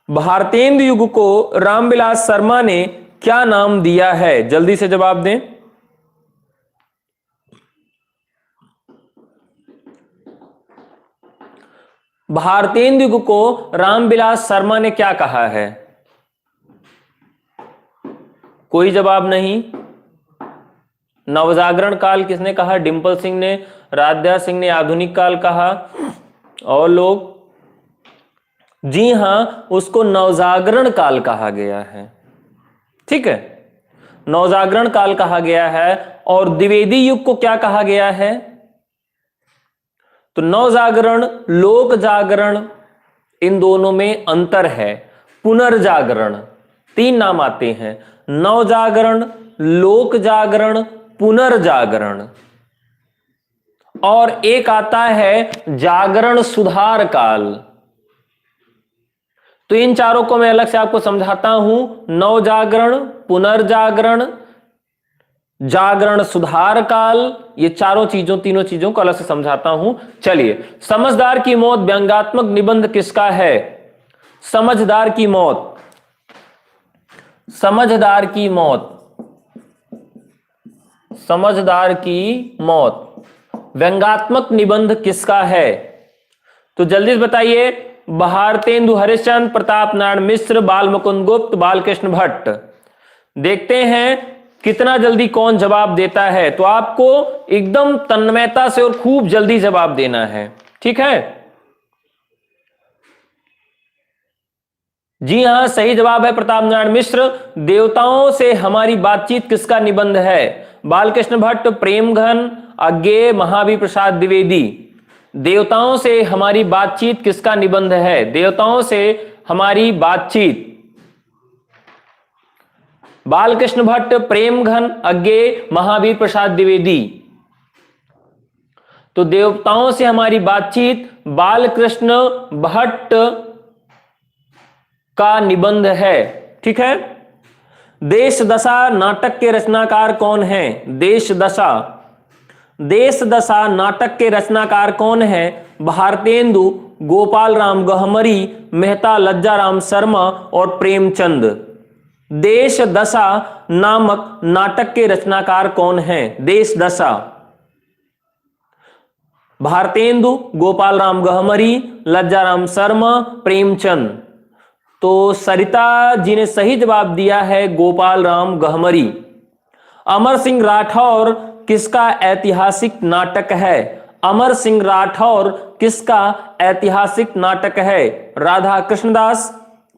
Speaker 1: भारतेंदु युग को रामविलास शर्मा ने क्या नाम दिया है? जल्दी से जवाब दें। भारतेंदु युग को रामविलास शर्मा ने क्या कहा है? कोई जवाब नहीं। नवजागरण काल किसने कहा? डिंपल सिंह ने। राध्या सिंह ने आधुनिक काल कहा। और लोग? जी हां, उसको नवजागरण काल कहा गया है। ठीक है, नवजागरण काल कहा गया है। और द्विवेदी युग को क्या कहा गया है? तो नवजागरण, लोक जागरण, इन दोनों में अंतर है। पुनर्जागरण, तीन नाम आते हैं: नवजागरण, लोक जागरण, पुनर्जागरण। और एक आता है जागरण सुधार काल। तो इन चारों को मैं अलग से आपको समझाता हूं। नवजागरण, पुनर्जागरण, जागरण सुधार काल, ये चारों चीजों, तीनों चीजों को अलग से समझाता हूं। चलिए, समझदार की मौत व्यंग्यात्मक निबंध किसका है? समझदार की मौत, समझदार की मौत, समझदार की मौत व्यंग्यात्मक निबंध किसका है? तो जल्दी से बताइए। भारतेंदु हरिश्चंद्र, प्रताप नारायण मिश्र, बाल मुकुंद गुप्त, बालकृष्ण भट्ट। देखते हैं कितना जल्दी कौन जवाब देता है। तो आपको एकदम तन्मयता से और खूब जल्दी जवाब देना है। ठीक है? जी हां, सही जवाब है प्रताप नारायण मिश्र। देवताओं से हमारी बातचीत किसका निबंध है? बालकृष्ण भट्ट, प्रेमघन, अज्ञेय, महावीर प्रसाद द्विवेदी। देवताओं से हमारी बातचीत किसका निबंध है? देवताओं से हमारी बातचीत बालकृष्ण भट्ट, प्रेमघन, अज्ञेय, महावीर प्रसाद द्विवेदी। तो देवताओं से हमारी बातचीत बालकृष्ण भट्ट का निबंध है। ठीक है। देश दशा नाटक के रचनाकार कौन हैं? देश दशा नाटक के रचनाकार कौन हैं? भारतेंदु, गोपाल राम गहमरी, मेहता लज्जाराम शर्मा और प्रेमचंद। देश दशा नामक नाटक के रचनाकार कौन हैं? देश दशा भारतेंदु, गोपाल राम गहमरी, लज्जाराम शर्मा, प्रेमचंद। तो सरिता जी ने सही जवाब दिया है गोपाल राम गहमरी। अमर सिंह राठौर किसका ऐतिहासिक नाटक है? अमर सिंह राठौर किसका ऐतिहासिक नाटक है? राधा कृष्णदास,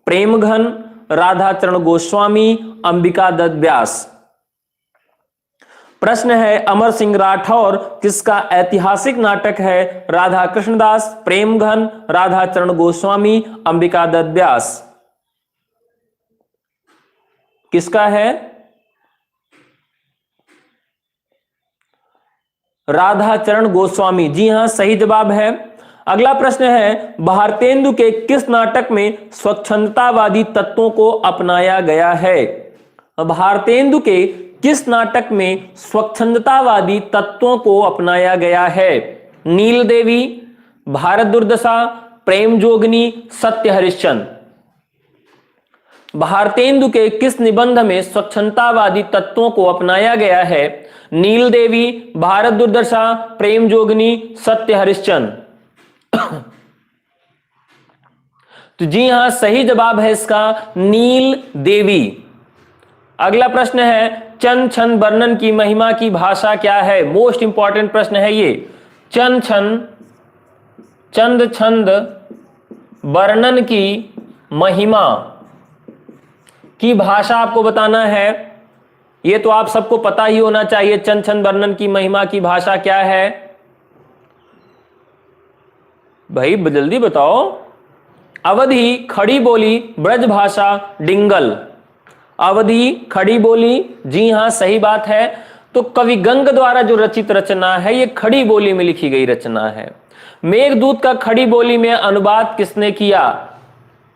Speaker 1: प्रेमघन, राधाचरण गोस्वामी, अंबिका दत्त व्यास। प्रश्न है अमर सिंह राठौर किसका ऐतिहासिक नाटक है? राधा कृष्णदास, प्रेमघन, राधाचरण गोस्वामी, अंबिका दत्त व्यास। किसका है? राधाचरण गोस्वामी। जी हां, सही जवाब है। अगला प्रश्न है भारतेंदु के किस नाटक में स्वच्छंदतावादी तत्वों को अपनाया गया है? भारतेंदु के किस नाटक में स्वच्छंदतावादी तत्वों को अपनाया गया है? नील देवी, भारत दुर्दशा, प्रेम जोगनी, सत्य हरिश्चंद्र। भारतेंदु के किस निबंध में स्वच्छंदतावादी तत्वों को अपनाया गया है? नील देवी, भारत दुर्दशा, प्रेम जोगनी, सत्य हरिश्चंद्र। तो जी हां, सही जवाब है इसका नील देवी। अगला प्रश्न है चंद छंद वर्णन की महिमा की भाषा क्या है? मोस्ट इंपॉर्टेंट प्रश्न है ये। चंद छंद वर्णन की महिमा की भाषा आपको बताना है। ये तो आप सबको पता ही होना चाहिए। चंद छंद वर्णन की महिमा की भाषा क्या है? भाई जल्दी बताओ। अवधि, खड़ी बोली, ब्रज भाषा, डिंगल। अवधि, खड़ी बोली। जी हां, सही बात है। तो कवि गंग द्वारा जो रचित रचना है ये खड़ी बोली में लिखी गई रचना है। मेघदूत का खड़ी बोली में अनुवाद किसने किया?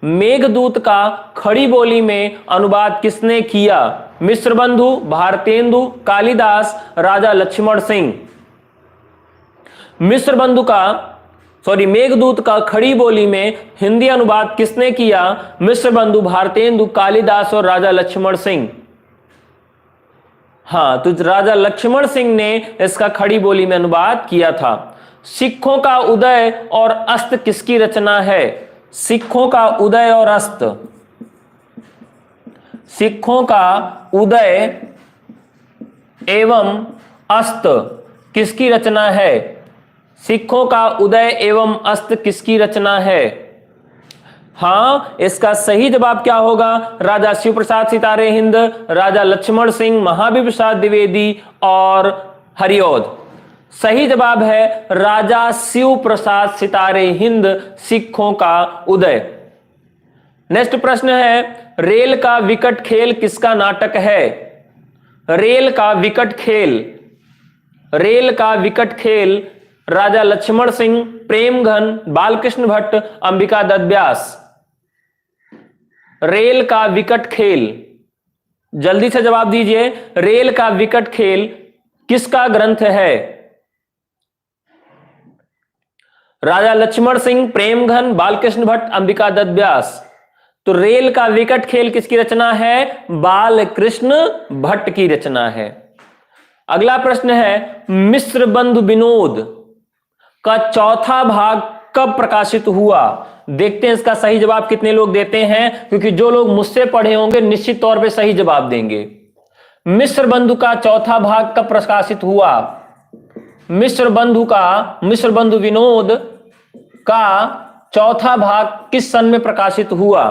Speaker 1: मेघदूत का खड़ी बोली में अनुवाद किसने किया? मिश्रबंधु, भारतेंदु, कालिदास, राजा लक्ष्मण सिंह। मेघदूत का खड़ी बोली में हिंदी अनुवाद किसने किया? मिश्रबंधु, भारतेंदु, कालिदास और राजा लक्ष्मण सिंह। हां, तो राजा लक्ष्मण सिंह ने इसका खड़ी बोली में अनुवाद किया था। सिखों का उदय और अस्त किसकी रचना है? सिखों का उदय और अस्त। सिखों का उदय एवं अस्त किसकी रचना है? सिखों का उदय एवं अस्त किसकी रचना है? हां, इसका सही जवाब क्या होगा? राजा शिव प्रसाद सितारे हिंद, राजा लक्ष्मण सिंह, महावीर प्रसाद द्विवेदी और हरिऔध। सही जवाब है राजा शिव प्रसाद सितारे हिंद, सिखों का उदय। नेक्स्ट प्रश्न है रेल का विकट खेल किसका नाटक है? रेल का विकट खेल राजा लक्ष्मण सिंह, प्रेमघन, बालकृष्ण भट्ट, अंबिका दत्त व्यास। रेल का विकट खेल, जल्दी से जवाब दीजिए। रेल का विकट खेल किसका ग्रंथ है? राजा लक्ष्मण सिंह, प्रेमघन, बालकृष्ण भट्ट, अंबिका दत्त व्यास। तो रेल का विकट खेल किसकी रचना है? बालकृष्ण भट्ट की रचना है। अगला प्रश्न है मिश्र बंधु विनोद का चौथा भाग कब प्रकाशित हुआ? देखते हैं इसका सही जवाब कितने लोग देते हैं, क्योंकि जो लोग मुझसे पढ़े होंगे निश्चित तौर पे सही जवाब देंगे। मिश्र बंधु का चौथा भाग कब प्रकाशित हुआ? मिश्र बंधु विनोद का चौथा भाग किस सन में प्रकाशित हुआ?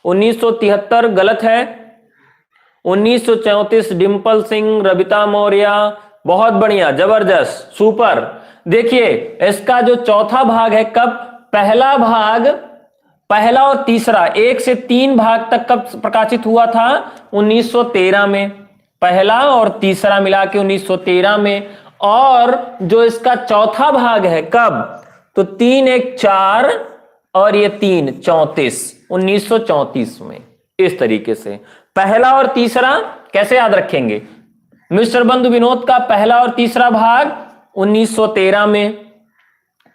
Speaker 1: 1973 गलत है। 1934 डिंपल सिंह, रबिता मौर्य। बहुत बढ़िया, जबरदस्त, सुपर। देखिए इसका जो चौथा भाग है कब, पहला और तीसरा 1 से 3 भाग तक कब प्रकाशित हुआ था? 1913 में। पहला और तीसरा मिला के 1913 में। और जो इसका चौथा भाग है कब, तो 3 1 4 और ये 3 34, 1934 में। इस तरीके से पहला और तीसरा कैसे याद रखेंगे, मिस्टर बंधु विनोद का पहला और तीसरा भाग 1913 में,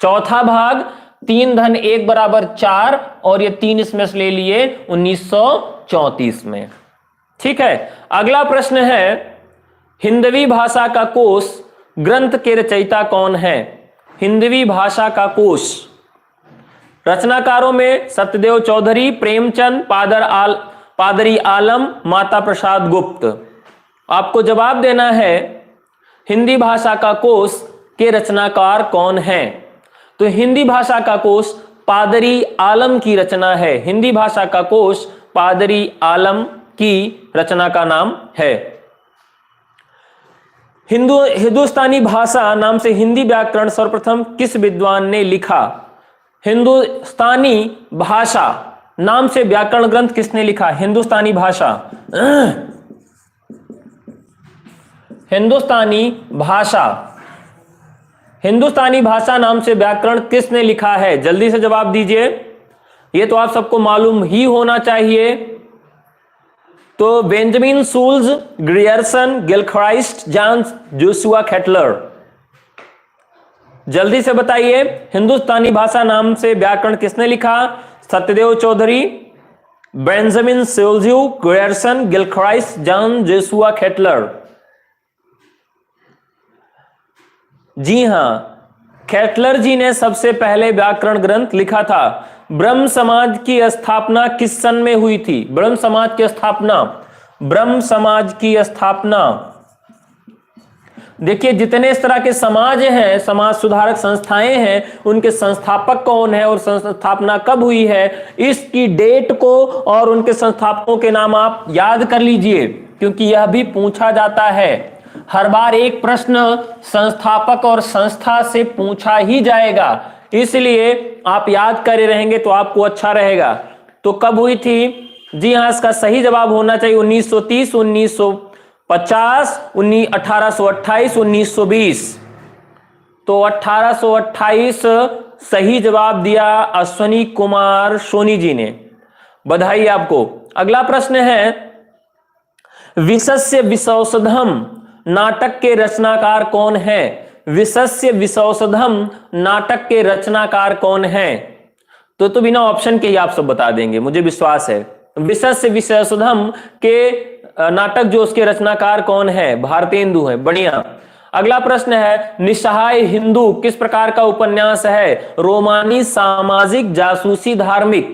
Speaker 1: चौथा भाग 3 धन 1 बराबर 4 और ये 3 इसमें से ले लिए 1934 में। ठीक है, अगला प्रश्न है, हिंदवी भाषा का कोश ग्रंथ के रचयिता कौन है। हिंदवी भाषा का कोश रचनाकारों में सत्यदेव चौधरी, प्रेमचंद, पादरी आलम, माता प्रसाद गुप्त। आपको जवाब देना है हिंदी भाषा का कोश के रचनाकार कौन है। तो हिंदी भाषा का कोश पादरी आलम की रचना है। हिंदी भाषा का कोश पादरी आलम की रचना का नाम है। हिंदुस्तानी भाषा नाम से हिंदी व्याकरण सर्वप्रथम किस विद्वान ने लिखा। हिंदुस्तानी भाषा नाम से व्याकरण ग्रंथ किसने लिखा। हिंदुस्तानी भाषा, हिंदुस्तानी भाषा, हिंदुस्तानी भाषा नाम से व्याकरण किसने लिखा है, जल्दी से जवाब दीजिए। ये तो आप सबको मालूम ही होना चाहिए। तो Benjamin Schulze, Grierson, Gilchrist, John Joshua Ketelaar. जल्दी से बताइए, हिंदुस्तानी भाषा नाम से व्याकरण किसने लिखा। Satyadev Chaudhary, Benjamin Schulze, Grierson, Gilchrist, John Joshua Ketelaar. जी हां, केटलर जी ने सबसे पहले व्याकरण ग्रंथ लिखा था। ब्रह्म समाज की स्थापना किस सन में हुई थी। ब्रह्म समाज की स्थापना, ब्रह्म समाज की स्थापना, देखिए जितने इस तरह के समाज हैं, समाज सुधारक संस्थाएं हैं, उनके संस्थापक कौन है और संस्थापना कब हुई है, इसकी डेट को और उनके संस्थापकों के नाम आप याद कर लीजिए, क्योंकि यह भी पूछा जाता है। हर बार एक प्रश्न संस्थापक और संस्था से पूछा ही जाएगा, इसलिए आप याद करे रहेंगे तो आपको अच्छा रहेगा। तो कब हुई थी, जी हां, इसका सही जवाब होना चाहिए 1930, 1950, 1828, 1920। तो 1828 सही जवाब दिया अश्वनी कुमार सोनी जी ने, बधाई आपको। अगला प्रश्न है, विशस्य विशौषधम नाटक के रचनाकार कौन है। विशस्य विशौषधम नाटक के रचनाकार कौन है। तो बिना ऑप्शन के ही आप सब बता देंगे, मुझे विश्वास है। विशस्य विशौषधम के नाटक जो उसके रचनाकार कौन है, भारतेंदु है। बढ़िया। अगला प्रश्न है, निस्सहाय हिंदू किस प्रकार का उपन्यास है। रोमानी, सामाजिक, जासूसी, धार्मिक।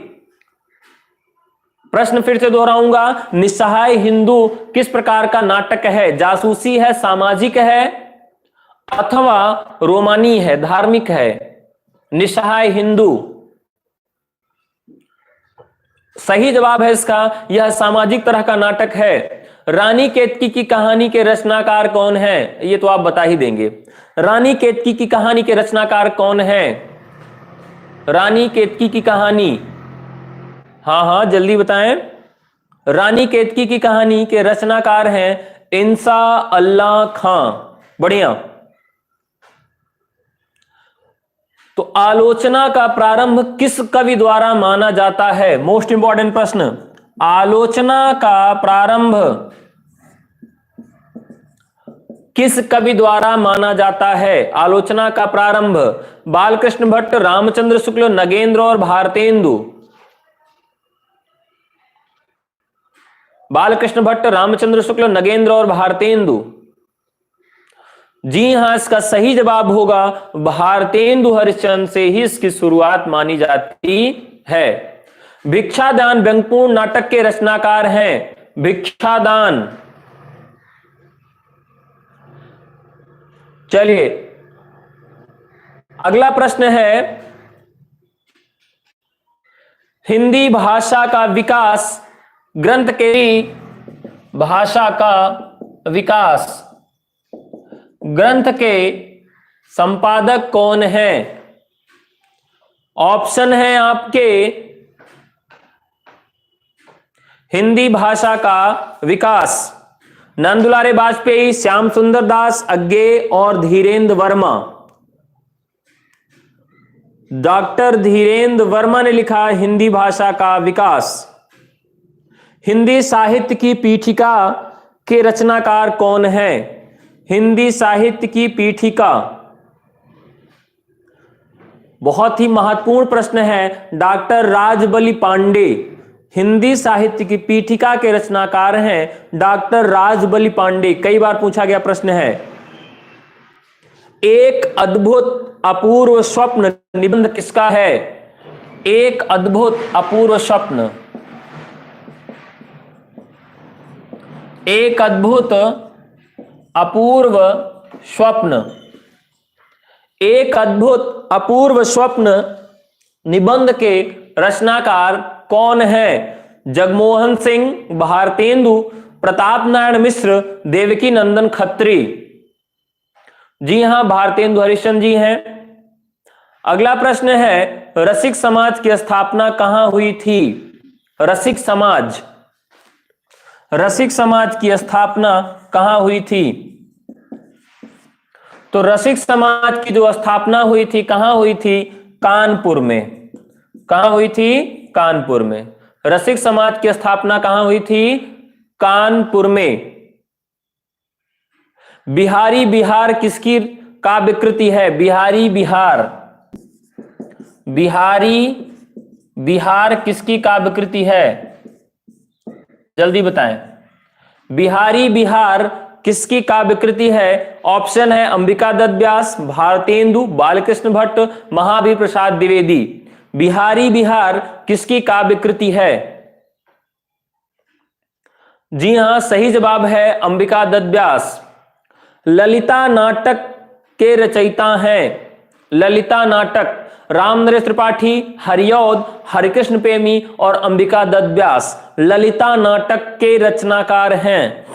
Speaker 1: प्रश्न फिर से दोहराऊंगा, निस्सहाय हिंदू किस प्रकार का नाटक है। जासूसी है, सामाजिक है, अथवा रोमानी है, धार्मिक है। निस्सहाय हिंदू सही जवाब है इसका, यह सामाजिक तरह का नाटक है। रानी केतकी की कहानी के रचनाकार कौन है, ये तो आप बता ही देंगे। रानी केतकी की कहानी के रचनाकार कौन है। रानी केतकी की कहानी, हाँ हाँ जल्दी बताएं। रानी केतकी की कहानी के रचनाकार हैं इंसा अल्लाह खां। बढ़िया। तो आलोचना का प्रारंभ किस कवि द्वारा माना जाता है। मोस्ट इंपॉर्टेंट प्रश्न, आलोचना का प्रारंभ किस कवि द्वारा माना जाता है। आलोचना का प्रारंभ बालकृष्ण भट्ट, रामचंद्र शुक्ल, नगेंद्र और भारतेंदु। बालकृष्ण भट्ट, रामचंद्र शुक्ल, नगेंद्र और भारतेंदु। जी हां, इसका सही जवाब होगा भारतेंदु हरिश्चंद्र से ही इसकी शुरुआत मानी जाती है। भिक्षादान व्यंग्यपूर्ण नाटक के रचनाकार हैं। भिक्षादान, चलिए अगला प्रश्न है, हिंदी भाषा का विकास ग्रंथ के, भाषा का विकास ग्रंथ के संपादक कौन है। ऑप्शन है आपके, हिंदी भाषा का विकास नंद दुलारे वाजपेयी, श्याम सुंदर दास, अज्ञे और धीरेन्द्र वर्मा। डॉक्टर धीरेन्द्र वर्मा ने लिखा हिंदी भाषा का विकास। हिंदी साहित्य की पीठिका के रचनाकार कौन है? हिंदी साहित्य की पीठिका, बहुत ही महत्वपूर्ण प्रश्न है। डॉक्टर राजबली पांडे हिंदी साहित्य की पीठिका के रचनाकार हैं डॉक्टर राजबली पांडे। कई बार पूछा गया प्रश्न है। एक अद्भुत अपूर्व स्वप्न निबंध किसका है? एक अद्भुत अपूर्व स्वप्न, एक अद्भुत अपूर्व स्वप्न, एक अद्भुत अपूर्व स्वप्न निबंध के रचनाकार कौन है? जगमोहन सिंह, भारतेंदु, प्रताप नारायण मिश्र, देवकी नंदन खत्री। जी हां, भारतेंदु हरिश्चंद्र जी हैं। अगला प्रश्न है, रसिक समाज की स्थापना कहां हुई थी? रसिक समाज, रसिक समाज की स्थापना कहां हुई थी? तो रसिक समाज की जो स्थापना हुई थी कहां हुई थी? कानपुर में। कहां हुई थी? कानपुर में। रसिक समाज की स्थापना कहां हुई थी? कानपुर में। बिहारी बिहार किसकी काव्य कृति है? बिहारी बिहार, बिहारी बिहार किसकी काव्य कृति है? जल्दी बताएं। बिहारी बिहार किसकी काव्य कृति है? ऑप्शन है अंबिका दत्त व्यास, भारतेंदु, बालकृष्ण भट्ट, महावीर प्रसाद द्विवेदी। बिहारी बिहार किसकी काव्य कृति है? जी हां, सही जवाब है अंबिका दत्त व्यास। ललिता नाटक के रचयिता हैं। ललिता नाटक रामनरेश त्रिपाठी, हरिऔध, हरिकृष्ण प्रेमी और अंबिका दत्त व्यास ललिता नाटक के रचनाकार हैं।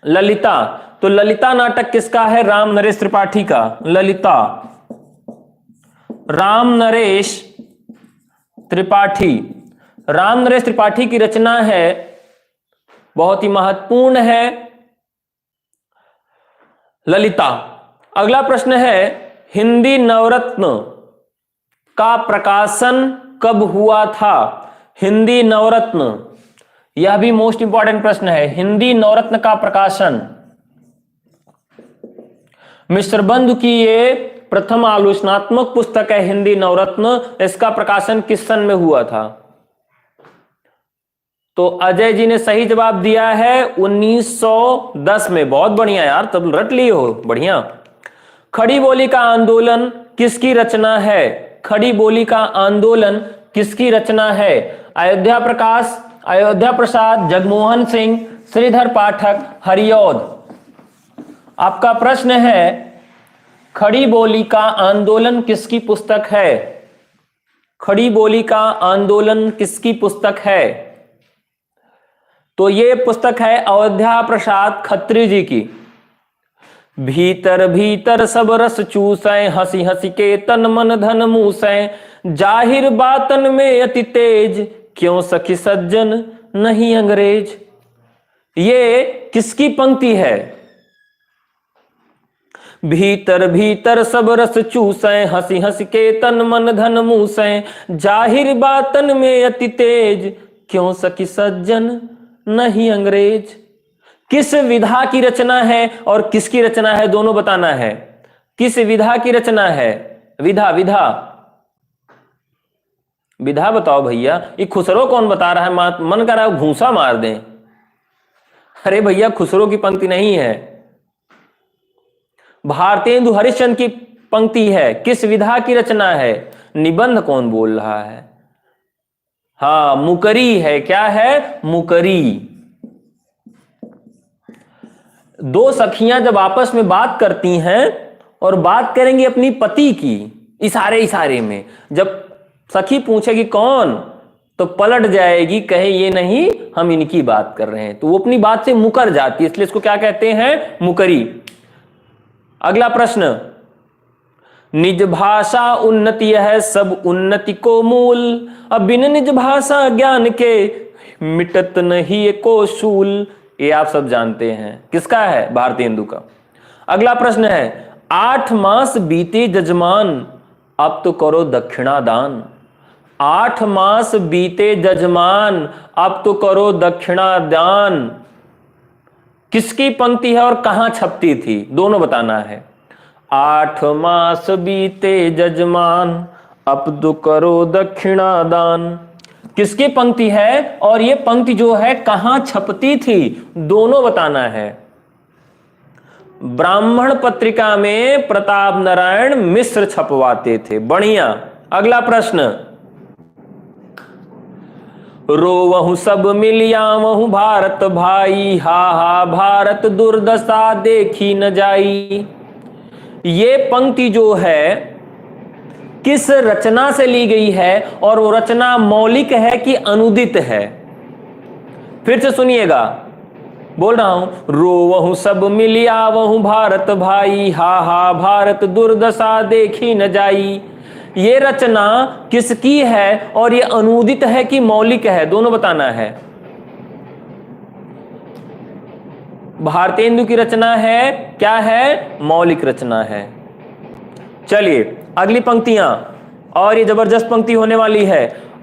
Speaker 1: ललिता, तो ललिता नाटक किसका है? रामनरेश त्रिपाठी का। ललिता, रामनरेश त्रिपाठी, रामनरेश त्रिपाठी की रचना है, बहुत ही महत्वपूर्ण है ललिता। अगला प्रश्न है, हिंदी नवरत्न का प्रकाशन कब हुआ था? हिंदी नवरत्न, यह भी मोस्ट इंपॉर्टेंट प्रश्न है। हिंदी नवरत्न का प्रकाशन, मिस्र बंधु की ये प्रथम आलोचनात्मक पुस्तक है हिंदी नवरत्न। इसका प्रकाशन किस सन में हुआ था? तो अजय जी ने सही जवाब दिया है 1910 में। बहुत बढ़िया यार, तब रट लिए हो, बढ़िया। खड़ी बोली का आंदोलन किसकी रचना है? खड़ी बोली का आंदोलन किसकी रचना है? अयोध्या प्रकाश, अयोध्या प्रसाद, जगमोहन सिंह, श्रीधर पाठक, हरिऔध। आपका प्रश्न है, खड़ी बोली का आंदोलन किसकी पुस्तक है? खड़ी बोली का आंदोलन किसकी पुस्तक है? तो ये पुस्तक है अयोध्या प्रसाद खत्री जी की। भीतर भीतर सब रस चूसै, हंसी हंसी के तन मन धन मूसै, जाहिर बातन में अति तेज, क्यों सखी सज्जन नहीं अंग्रेज। ये किसकी पंक्ति है? भीतर भीतर सब रस चूसै, हंसी हंसी के तन मन धन मूसै, जाहिर बातन में अति तेज, क्यों सखी सज्जन नहीं अंग्रेज। किस विधा की रचना है और किसकी रचना है, दोनों बताना है। किस विधा की रचना है? विधा, विधा, विधा बताओ भैया। ये खुसरो कौन बता रहा है? मन कर रहा है घूंसा मार दें। अरे भैया, खुसरो की पंक्ति नहीं है, भारतेंदु हरिश्चंद्र की पंक्ति है। किस विधा की रचना है? निबंध कौन बोल रहा है? हाँ, मुकरी है। क्या है? मुकरी। दो सखियां जब आपस में बात करती हैं और बात करेंगी अपनी पति की, इशारे इशारे में, जब सखी पूछेगी कौन, तो पलट जाएगी, कहे ये नहीं, हम इनकी बात कर रहे हैं। तो वो अपनी बात से मुकर जाती है, इसलिए इसको क्या कहते हैं? मुकरी। अगला प्रश्न, निज भाषा उन्नति है सब उन्नति को मूल, अब बिन निज भाषा ज्ञान के मिटत नहीं को शूल। ये आप सब जानते हैं। किसका है? भारतेंदु का। अगला प्रश्न है, 8 मास बीते जजमान, अब तो करो दक्षिणा दान। 8 मास बीते जजमान, अब तो करो दक्षिणा दान। किसकी पंक्ति है और कहां छपती थी? दोनों बताना है। 8 मास बीते जजमान, अब तो करो दक्षिणा दान। किसकी पंक्ति है और ये पंक्ति जो है कहां छपती थी? दोनों बताना है। ब्राह्मण पत्रिका में प्रताप नारायण मिश्र छपवाते थे। बढ़िया। अगला प्रश्न, रोवहु सब मिलियावहु भारत भाई, हा हा भारत दुर्दशा देखी न जाई। ये पंक्ति जो है किस रचना से ली गई है और वो रचना मौलिक है कि अनुदित है? फिर से सुनिएगा, बोल रहा हूं, रोवहु सब मिलियावहु भारत भाई, हा हा भारत दुर्दशा देखी न जाई। ये रचना किसकी है और ये अनुदित है कि मौलिक है? दोनों बताना है। भारतेंदु की रचना है, क्या है? मौलिक रचना है। चलिए अगली पंक्तियां, और ये जबरदस्त पंक्ति होने वाली है।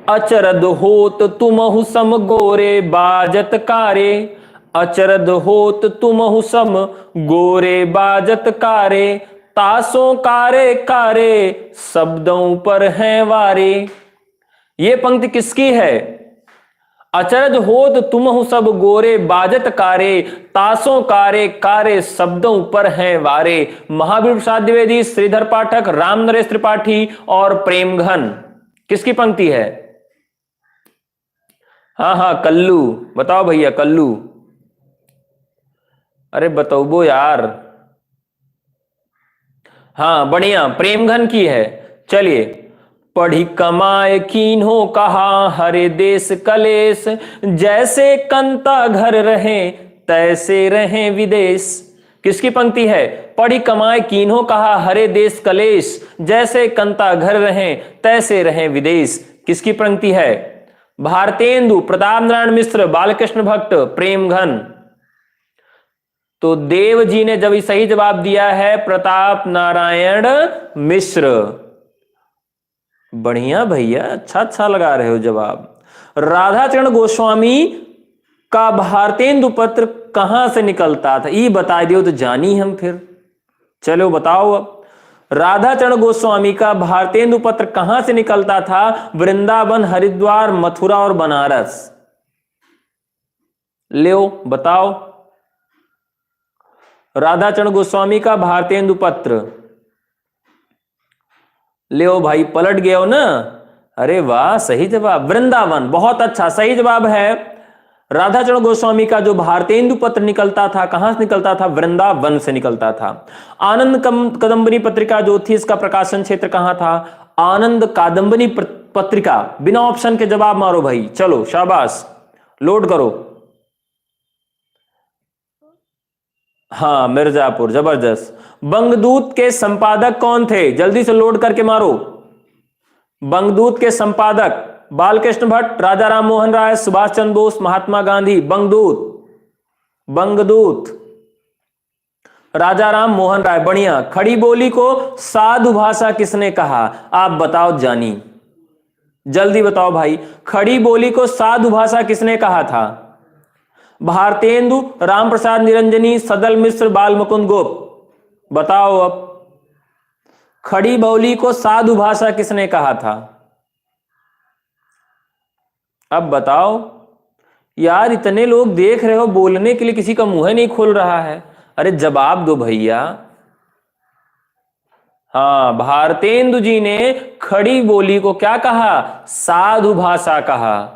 Speaker 1: अचरद होत तुमहु सम गोरे बाजत कारे, अचरद होत तुमहु सम गोरे बाजत कारे, तासों कारे कारे शब्दों पर हैं वारे। ये पंक्ति किसकी है? अचरज होत तुमहु सब गोरे बाजत कारे, तासों कारे कारे शब्दों पर हैं वारे। महावीर प्रसाद द्विवेदी, श्रीधर पाठक, राम नरेश त्रिपाठी और प्रेमघन। किसकी पंक्ति है? हाँ कल्लू, बताओ भैया कल्लू। अरे बताओ यार। हाँ बढ़िया, प्रेमघन की है। चलिए, पढ़ी कमाए कीन्हो कहा हरे देश कलेश, जैसे कंता घर रहे तैसे रहे विदेश। किसकी पंक्ति है? पढ़ी कमाए कीन्हो कहा हरे देश कलेश, जैसे कंता घर रहे तैसे रहे विदेश। किसकी पंक्ति है? भारतेंदु, प्रताप नारायण मिश्र, बालकृष्ण भट्ट, प्रेमघन। तो देव जी ने जब सही जवाब दिया है प्रताप नारायण मिश्र। बढ़िया भैया, अच्छा लगा रहे हो जवाब। राधाचरण गोस्वामी का भारतेंदु पत्र कहां से निकलता था? ये बता दियो तो जानी हम फिर। चलो बताओ अब, राधाचरण गोस्वामी का भारतेंदु पत्र कहां से निकलता था? वृंदावन, हरिद्वार, मथुरा और बनारस। लो बताओ, राधाचरण गोस्वामी का भारतेंदु पत्र। ले भाई, पलट गए हो ना? अरे वाह, सही जवाब वृंदावन। बहुत अच्छा, सही जवाब है। राधाचरण गोस्वामी का जो भारतेंदु पत्र निकलता था, कहां से निकलता था? वृंदावन से निकलता था। आनंद कादंबरी पत्रिका जो थी, इसका प्रकाशन क्षेत्र कहां था? आनंद कादंबरी पत्रिका। बिना ऑप्शन के जवाब मारो भाई। चलो शाबाश, लोड करो। हाँ मिर्जापुर, जबरदस्त। बंगदूत के संपादक कौन थे? जल्दी से लोड करके मारो। बंगदूत के संपादक बालकृष्ण भट्ट, राजा राम मोहन राय, सुभाष चंद्र बोस, महात्मा गांधी। बंगदूत राजा राम मोहन राय। बढ़िया। खड़ी बोली को साधु भाषा किसने कहा? आप बताओ जानी, जल्दी बताओ भाई। खड़ी बोली को साधु भाषा किसने कहा था? भारतेंदु, राम प्रसाद निरंजनी, सदल मिश्र, बाल मुकुंद गोप। बताओ अब, खड़ी बोली को साधु भाषा किसने कहा था? अब बताओ यार, इतने लोग देख रहे हो, बोलने के लिए किसी का मुंह नहीं खुल रहा है। अरे जवाब दो भैया। हाँ, भारतेंदु जी ने खड़ी बोली को क्या कहा? साधु भाषा कहा।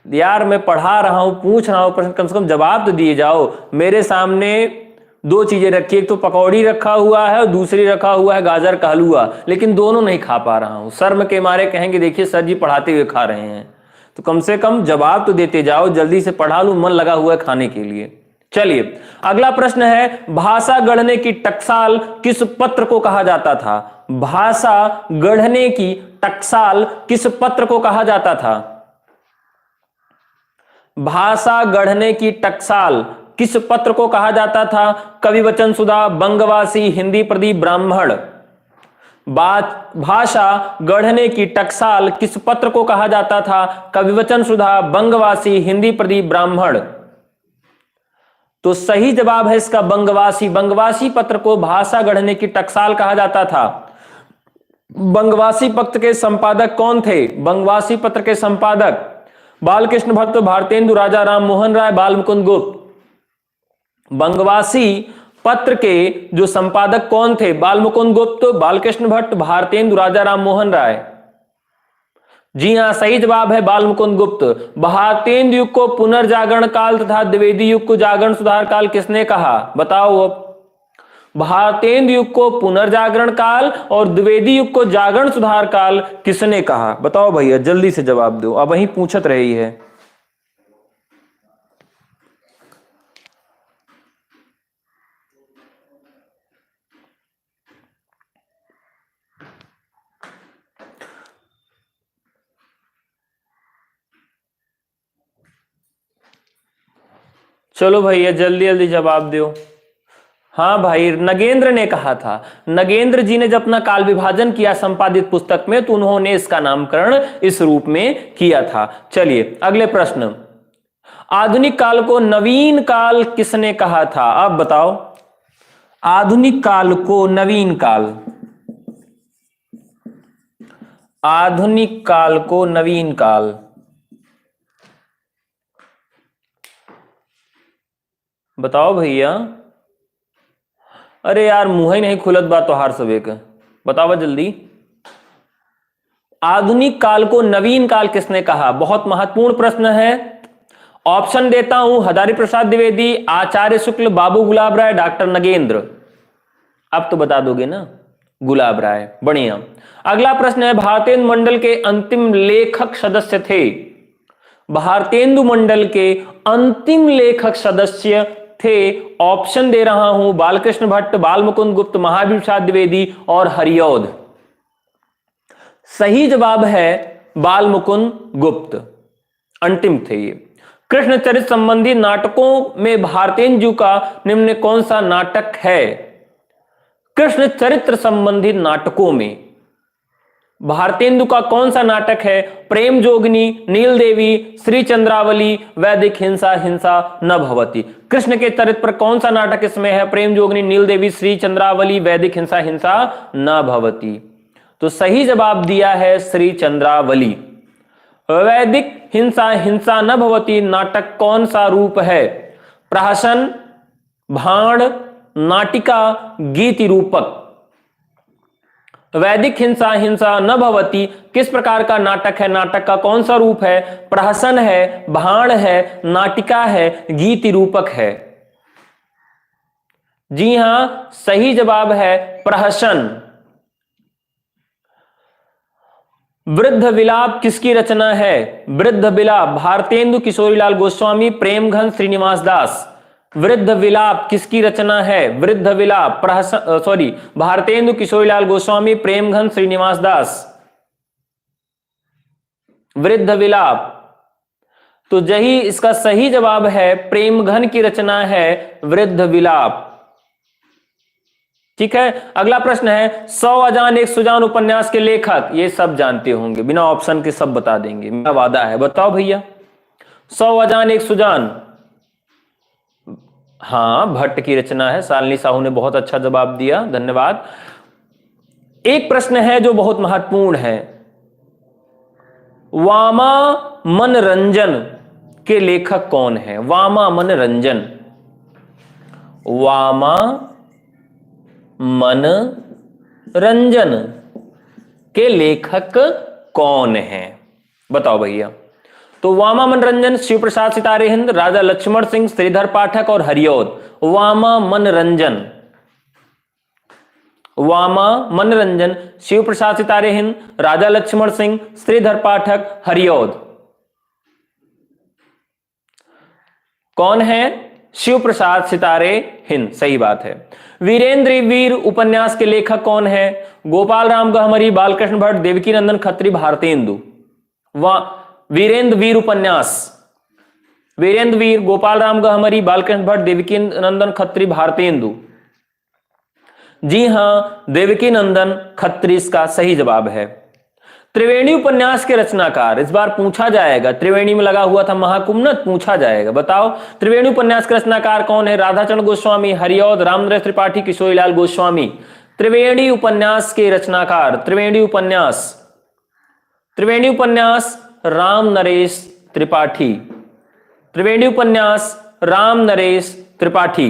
Speaker 1: यार मैं पढ़ा रहा हूं, पूछ रहा हूं प्रश्न, कम से कम जवाब तो दिए जाओ। मेरे सामने दो चीजें रखी, एक तो पकौड़ी रखा हुआ है और दूसरी रखा हुआ है गाजर का हलवा, लेकिन दोनों नहीं खा पा रहा हूं। शर्म के मारे कहेंगे देखिए सर जी पढ़ाते हुए खा रहे हैं, तो कम से कम जवाब तो देते जाओ। जल्दी से पढ़ा लूं, मन लगा हुआ है खाने के लिए। चलिए अगला प्रश्न है, भाषा गढ़ने की टकसाल किस पत्र को कहा जाता था? भाषा गढ़ने की टकसाल किस पत्र को कहा जाता था? भाषा गढ़ने की टकसाल किस पत्र को कहा जाता था? कवि वचन सुधा, बंगवासी, हिंदी प्रदीप, ब्राह्मण। भाषा गढ़ने की टकसाल किस पत्र को कहा जाता था? कवि वचन सुधा, बंगवासी, हिंदी प्रदीप, ब्राह्मण। तो सही जवाब है इसका बंगवासी। बंगवासी पत्र को भाषा गढ़ने की टकसाल कहा जाता था। बंगवासी पत्र के संपादक कौन थे? बंगवासी पत्र के संपादक बालकृष्ण भट्ट, भारतेंदु, राजा राम मोहन राय, बालमुकुंद गुप्त। बंगवासी पत्र के जो संपादक कौन थे? बालमुकुंद गुप्त, बालकृष्ण भट्ट, भारतेंदु, राजा राम मोहन राय। जी हां, सही जवाब है बालमुकुंद गुप्त। भारतेंदु युग को पुनर्जागरण काल तथा द्विवेदी युग को जागरण सुधार काल किसने कहा? बताओ अब। भारतेंदु युग को पुनर्जागरण काल और द्विवेदी युग को जागरण सुधार काल किसने कहा? बताओ भैया, जल्दी से जवाब दो, अब वहीं पूछत रही है। चलो भैया जल्दी जल्दी जवाब दो। हाँ भाई, नगेंद्र ने कहा था। नगेंद्र जी ने जब अपना काल विभाजन किया संपादित पुस्तक में, तो उन्होंने इसका नामकरण इस रूप में किया था। चलिए अगले प्रश्न। आधुनिक काल को नवीन काल किसने कहा था? अब बताओ। आधुनिक काल को नवीन काल, आधुनिक काल को नवीन काल, बताओ भैया। अरे यार, मुंह ही नहीं खुलत बा तोहार सबे का, बताओ जल्दी। आधुनिक काल को नवीन काल किसने कहा? बहुत महत्वपूर्ण प्रश्न है। ऑप्शन देता हूं, हजारी प्रसाद द्विवेदी, आचार्य शुक्ल, बाबू गुलाब राय, डॉक्टर नगेंद्र। अब तो बता दोगे ना, गुलाब राय। बढ़िया। अगला प्रश्न है, भारतेंदु मंडल के अंतिम लेखक सदस्य थे? भारतेंदु मंडल के अंतिम लेखक सदस्य थे, ऑप्शन दे रहा हूं, बालकृष्ण भट्ट, बालमुकुंद गुप्त, महावीर प्रसाद द्विवेदी और हरिऔध। सही जवाब है बालमुकुंद गुप्त, अंतिम थे ये। कृष्ण चरित्र संबंधी नाटकों में भारतेंदु का निम्न कौन सा नाटक है? कृष्ण चरित्र संबंधी नाटकों में भारतेंदु का कौन सा नाटक है? प्रेम जोगनी, नील देवी, श्री चंद्रावली, वैदिक हिंसा, हिंसा न भवती। कृष्ण के चरित्र पर कौन सा नाटक इसमें है? प्रेम जोगनी, नील देवी, श्री चंद्रावली, वैदिक हिंसा, हिंसा न भवती। तो सही जवाब दिया है श्री चंद्रावली। वैदिक हिंसा, हिंसा न भवती नाटक कौन सा रूप है? प्रहसन, भाण, नाटिका, गीति रूपक। वैदिक हिंसा, हिंसा न भवती किस प्रकार का नाटक है? नाटक का कौन सा रूप है? प्रहसन है, भाण है, नाटिका है, गीति रूपक है। जी हां, सही जवाब है प्रहसन। वृद्ध विलाप किसकी रचना है? वृद्ध विलाप भारतेंदु किशोरीलाल गोस्वामी, प्रेमघन, श्रीनिवास दास। वृद्ध विलाप किसकी रचना है? वृद्ध विलाप भारतेंदु किशोरीलाल गोस्वामी, प्रेमघन, श्रीनिवास दास। वृद्ध विलाप, तो यही इसका सही जवाब है, प्रेमघन की रचना है वृद्ध विलाप। ठीक है। अगला प्रश्न है, 100 अजान एक सुजान उपन्यास के लेखक? ये सब जानते होंगे, बिना ऑप्शन के सब बता देंगे, मेरा वादा है। बताओ भैया। 100 अजान एक सुजान, हाँ, भट्ट की रचना है। शालिनी साहू ने बहुत अच्छा जवाब दिया, धन्यवाद। एक प्रश्न है जो बहुत महत्वपूर्ण है, वामा मनरंजन के लेखक कौन है? वामा मनरंजन, वामा मनरंजन के लेखक कौन है? बताओ भैया। तो वामा मनरंजन, शिव प्रसाद सितारे हिंद, राजा लक्ष्मण सिंह, श्रीधर पाठक और हरिऔध। वामा मनरंजन, वामा मनरंजन, शिव प्रसाद सितारे हिंद, राजा लक्ष्मण सिंह, श्रीधर पाठक, हरिऔध। कौन है? शिव प्रसाद सितारे हिंद, सही बात है। वीरेंद्र वीर उपन्यास के लेखक कौन है? गोपाल राम गहमरी, बालकृष्ण भट्ट, देवकी नंदन खत्री, भारतेंदु। वीरेंद्र वीर उपन्यास, वीरेंद्र वीर, गोपाल राम गहमरी, बालकृष्ण भट्ट, देवकी नंदन खत्री, भारतेंदु। जी हां, देवकी नंदन खत्री इसका सही जवाब है। त्रिवेणी उपन्यास के रचनाकार, इस बार पूछा जाएगा, त्रिवेणी में लगा हुआ था महाकुंभ, पूछा जाएगा। बताओ त्रिवेणी उपन्यास के रचनाकार कौन है? राधाचरण गोस्वामी, हरिऔध, रामनरेश त्रिपाठी, किशोरीलाल गोस्वामी। त्रिवेणी उपन्यास के रचनाकार, त्रिवेणी उपन्यास राम नरेश त्रिपाठी। त्रिवेणी उपन्यास राम नरेश त्रिपाठी।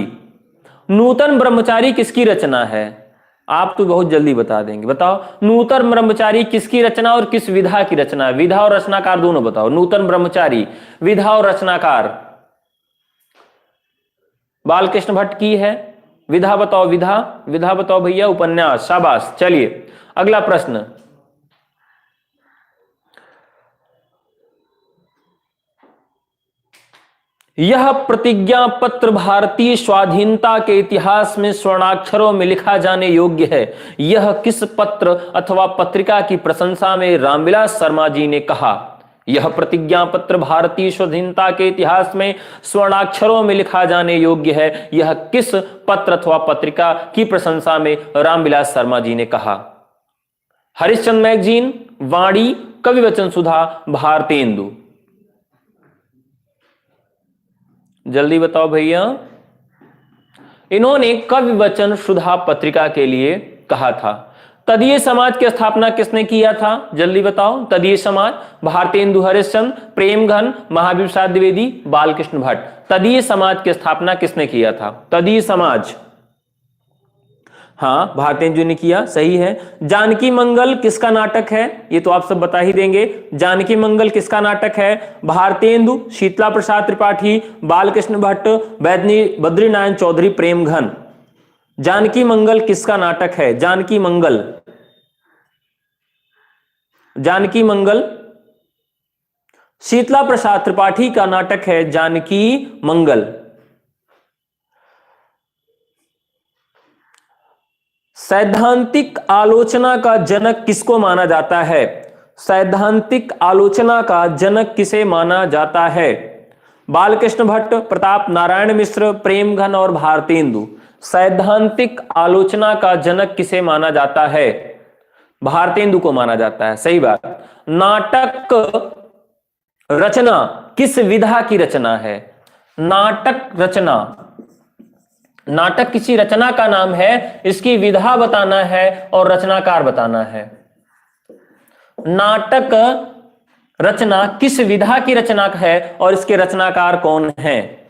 Speaker 1: नूतन ब्रह्मचारी किसकी रचना है? आप तो बहुत जल्दी बता देंगे। बताओ नूतन ब्रह्मचारी किसकी रचना और किस विधा की रचना है? विधा और रचनाकार दोनों बताओ। नूतन ब्रह्मचारी, विधा और रचनाकार। बालकृष्ण भट्ट की है। विधा बताओ, विधा बताओ भैया। उपन्यास, शाबाश। चलिए अगला प्रश्न। यह प्रतिज्ञा पत्र भारतीय स्वाधीनता के इतिहास में स्वर्णाक्षरों में लिखा जाने योग्य है। यह किस पत्र अथवा पत्रिका की प्रशंसा में रामविलास शर्मा जी ने कहा? यह प्रतिज्ञा पत्र भारतीय स्वाधीनता के इतिहास में स्वर्णाक्षरों में लिखा जाने योग्य है। यह किस पत्र अथवा पत्रिका की प्रशंसा में रामविलास शर्मा जी ने कहा? हरिश्चंद्र मैगजीन, वाणी, कविवचन सुधा, भारतेंदु। जल्दी बताओ भैया। इन्होंने कविवचन सुधा पत्रिका के लिए कहा था। तदीय समाज की स्थापना किसने किया था? जल्दी बताओ। तदीय समाज, भारतेंदु हरिश्चंद्र, प्रेमघन, महावीर प्रसाद द्विवेदी, बालकृष्ण भट्ट। तदीय समाज की स्थापना किसने किया था? तदीय समाज, हाँ भारतेंदु ने किया, सही है। जानकी मंगल किसका नाटक है? ये तो आप सब बता ही देंगे। जानकी मंगल किसका नाटक है? भारतेंदु, शीतला प्रसाद त्रिपाठी, बालकृष्ण भट्ट, बद्रीनारायण चौधरी, प्रेमघन। जानकी मंगल किसका नाटक है? जानकी मंगल, जानकी मंगल शीतला प्रसाद त्रिपाठी का नाटक है जानकी मंगल। सैद्धांतिक आलोचना का जनक किसको माना जाता है? सैद्धांतिक आलोचना का जनक किसे माना जाता है? बालकृष्ण भट्ट, प्रताप नारायण मिश्र, प्रेमघन और भारतेंदु। सैद्धांतिक आलोचना का जनक किसे माना जाता है? भारतेंदु को माना जाता है, सही बात। नाटक रचना किस विधा की रचना है? नाटक रचना, नाटक किसी रचना का नाम है, इसकी विधा बताना है और रचनाकार बताना है। नाटक रचना किस विधा की रचना है और इसके रचनाकार कौन है?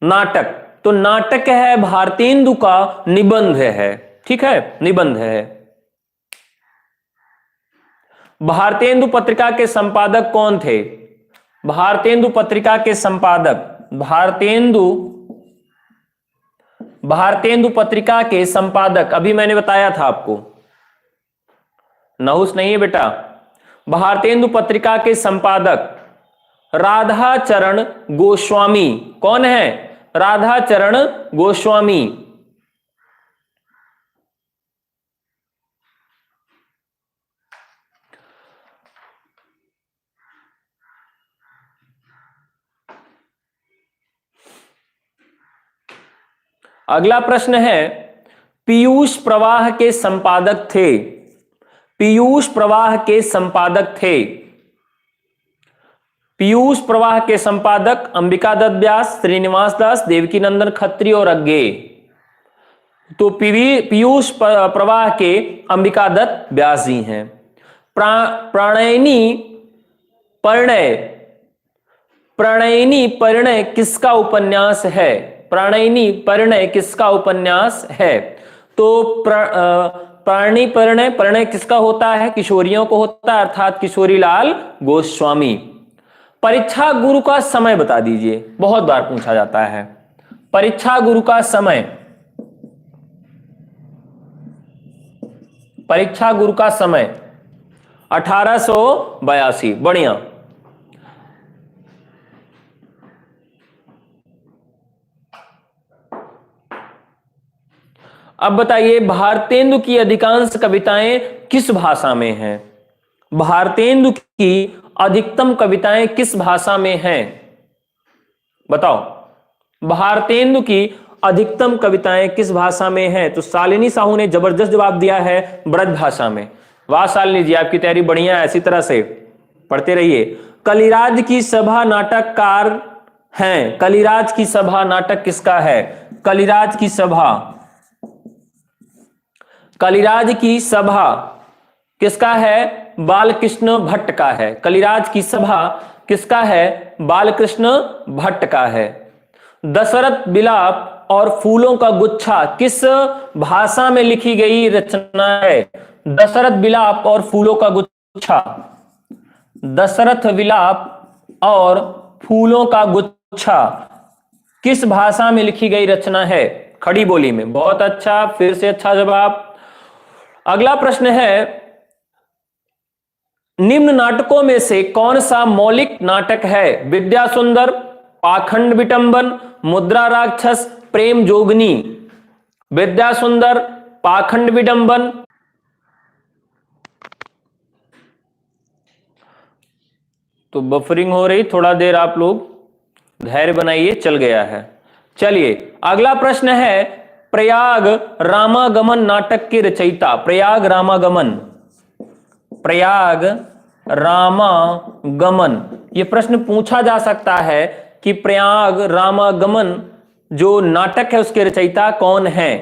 Speaker 1: नाटक, तो नाटक है भारतेंदु का निबंध है, ठीक है, निबंध है। भारतेंदु पत्रिका के संपादक कौन थे? भारतेंदु पत्रिका के संपादक, भारतेंदु पत्रिका के संपादक, अभी मैंने बताया था आपको, नहुस नहीं है बेटा। भारतेंदु पत्रिका के संपादक राधाचरण गोस्वामी। कौन है? राधाचरण गोस्वामी। अगला प्रश्न है, पीयूष प्रवाह के संपादक थे। पीयूष प्रवाह के संपादक थे। पीयूष प्रवाह के संपादक अंबिका दत्त व्यास, श्रीनिवास दास, देवकी नंदन खत्री और अज्ञे। तो पीयूष प्रवाह के अंबिका दत्त व्यास जी हैं। प्रणयनी परिणय किसका उपन्यास है? प्रणयनी परिणय किसका उपन्यास है? तो परिणय किसका होता है? किशोरियों को होता है, अर्थात किशोरीलाल गोस्वामी। परीक्षा गुरु का समय बता दीजिए, बहुत बार पूछा जाता है। परीक्षा गुरु का समय, परीक्षा गुरु का समय 1882। बढ़िया। अब बताइए भारतेंदु की अधिकांश कविताएं किस भाषा में हैं? भारतेंदु की अधिकतम कविताएं किस भाषा में हैं? बताओ, भारतेंदु की अधिकतम कविताएं किस भाषा में हैं? तो शालिनी साहू ने जबरदस्त जवाब दिया है, ब्रज भाषा में। वाह शालिनी जी, आपकी तैयारी बढ़िया है, इसी तरह से पढ़ते रहिए। कलिराज की सभा नाटककार हैं। कलिराज की सभा नाटक किसका है? कलिराज की सभा, कलिराज की सभा किसका है? बालकृष्ण भट्ट का है। कलिराज की सभा किसका है? बालकृष्ण भट्ट का है। दशरथ विलाप और फूलों का गुच्छा किस भाषा में लिखी गई रचना है? दशरथ विलाप और फूलों का गुच्छा, दशरथ विलाप और फूलों का गुच्छा किस भाषा में लिखी गई रचना है? खड़ी बोली में। बहुत अच्छा, फिर से अच्छा जवाब। अगला प्रश्न है, निम्न नाटकों में से कौन सा मौलिक नाटक है? विद्या सुंदर, पाखंड विटंबन, मुद्रा राक्षस, प्रेम जोगनी। विद्या सुंदर, पाखंड विडंबन, तो बफरिंग हो रही, थोड़ा देर आप लोग धैर्य बनाइए, चल गया है। चलिए अगला प्रश्न है, प्रयाग रामागमन नाटक के रचयिता। प्रयाग रामागमन, प्रयाग रामागमन, यह प्रश्न पूछा जा सकता है कि प्रयाग रामागमन जो नाटक है उसके रचयिता कौन है?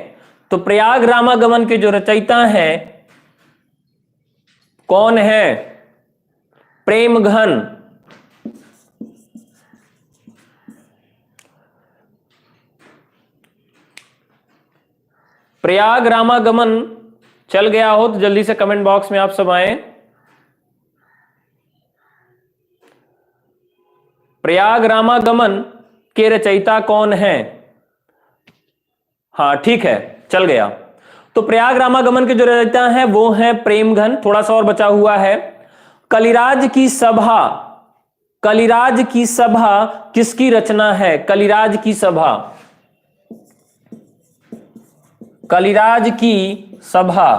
Speaker 1: तो प्रयाग रामागमन के जो रचयिता हैं कौन है? प्रेमघन। प्रयाग रामागमन चल गया हो तो जल्दी से कमेंट बॉक्स में आप सब आए। प्रयाग रामागमन के रचयिता कौन है? हाँ ठीक है, चल गया। तो प्रयाग रामागमन के जो रचयिता हैं वो हैं प्रेमघन। थोड़ा सा और बचा हुआ है। कलिराज की सभा, कलिराज की सभा किसकी रचना है? कलिराज की सभा, कलिराज की सभा,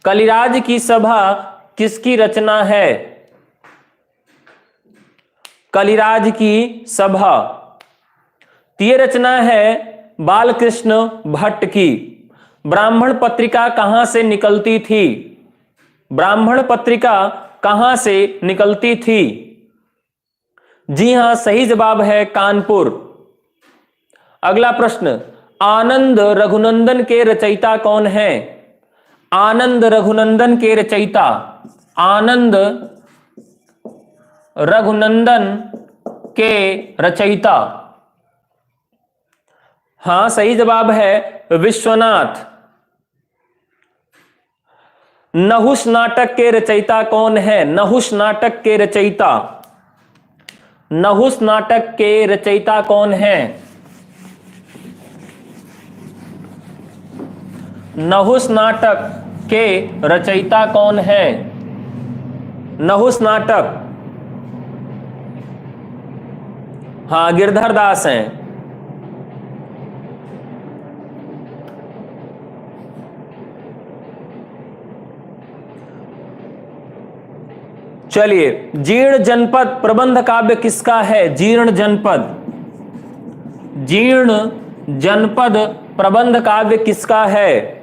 Speaker 1: कलिराज की सभा किसकी रचना है? कलिराज की सभा, ये रचना है बालकृष्ण भट्ट की। ब्राह्मण पत्रिका कहां से निकलती थी? ब्राह्मण पत्रिका कहां से निकलती थी? जी हां, सही जवाब है कानपुर। अगला प्रश्न, आनंद रघुनंदन के रचयिता कौन है? आनंद रघुनंदन के रचयिता, आनंद रघुनंदन के रचयिता, हां सही जवाब है विश्वनाथ। नहुष नाटक के रचयिता कौन है? नहुष नाटक के रचयिता, नहुष नाटक के रचयिता कौन है? नहुष नाटक के रचयिता कौन है? नहुष नाटक, हाँ गिरधर दास हैं। चलिए, जीर्ण जनपद प्रबंध काव्य किसका है? जीर्ण जनपद, जीर्ण जनपद प्रबंध काव्य किसका है?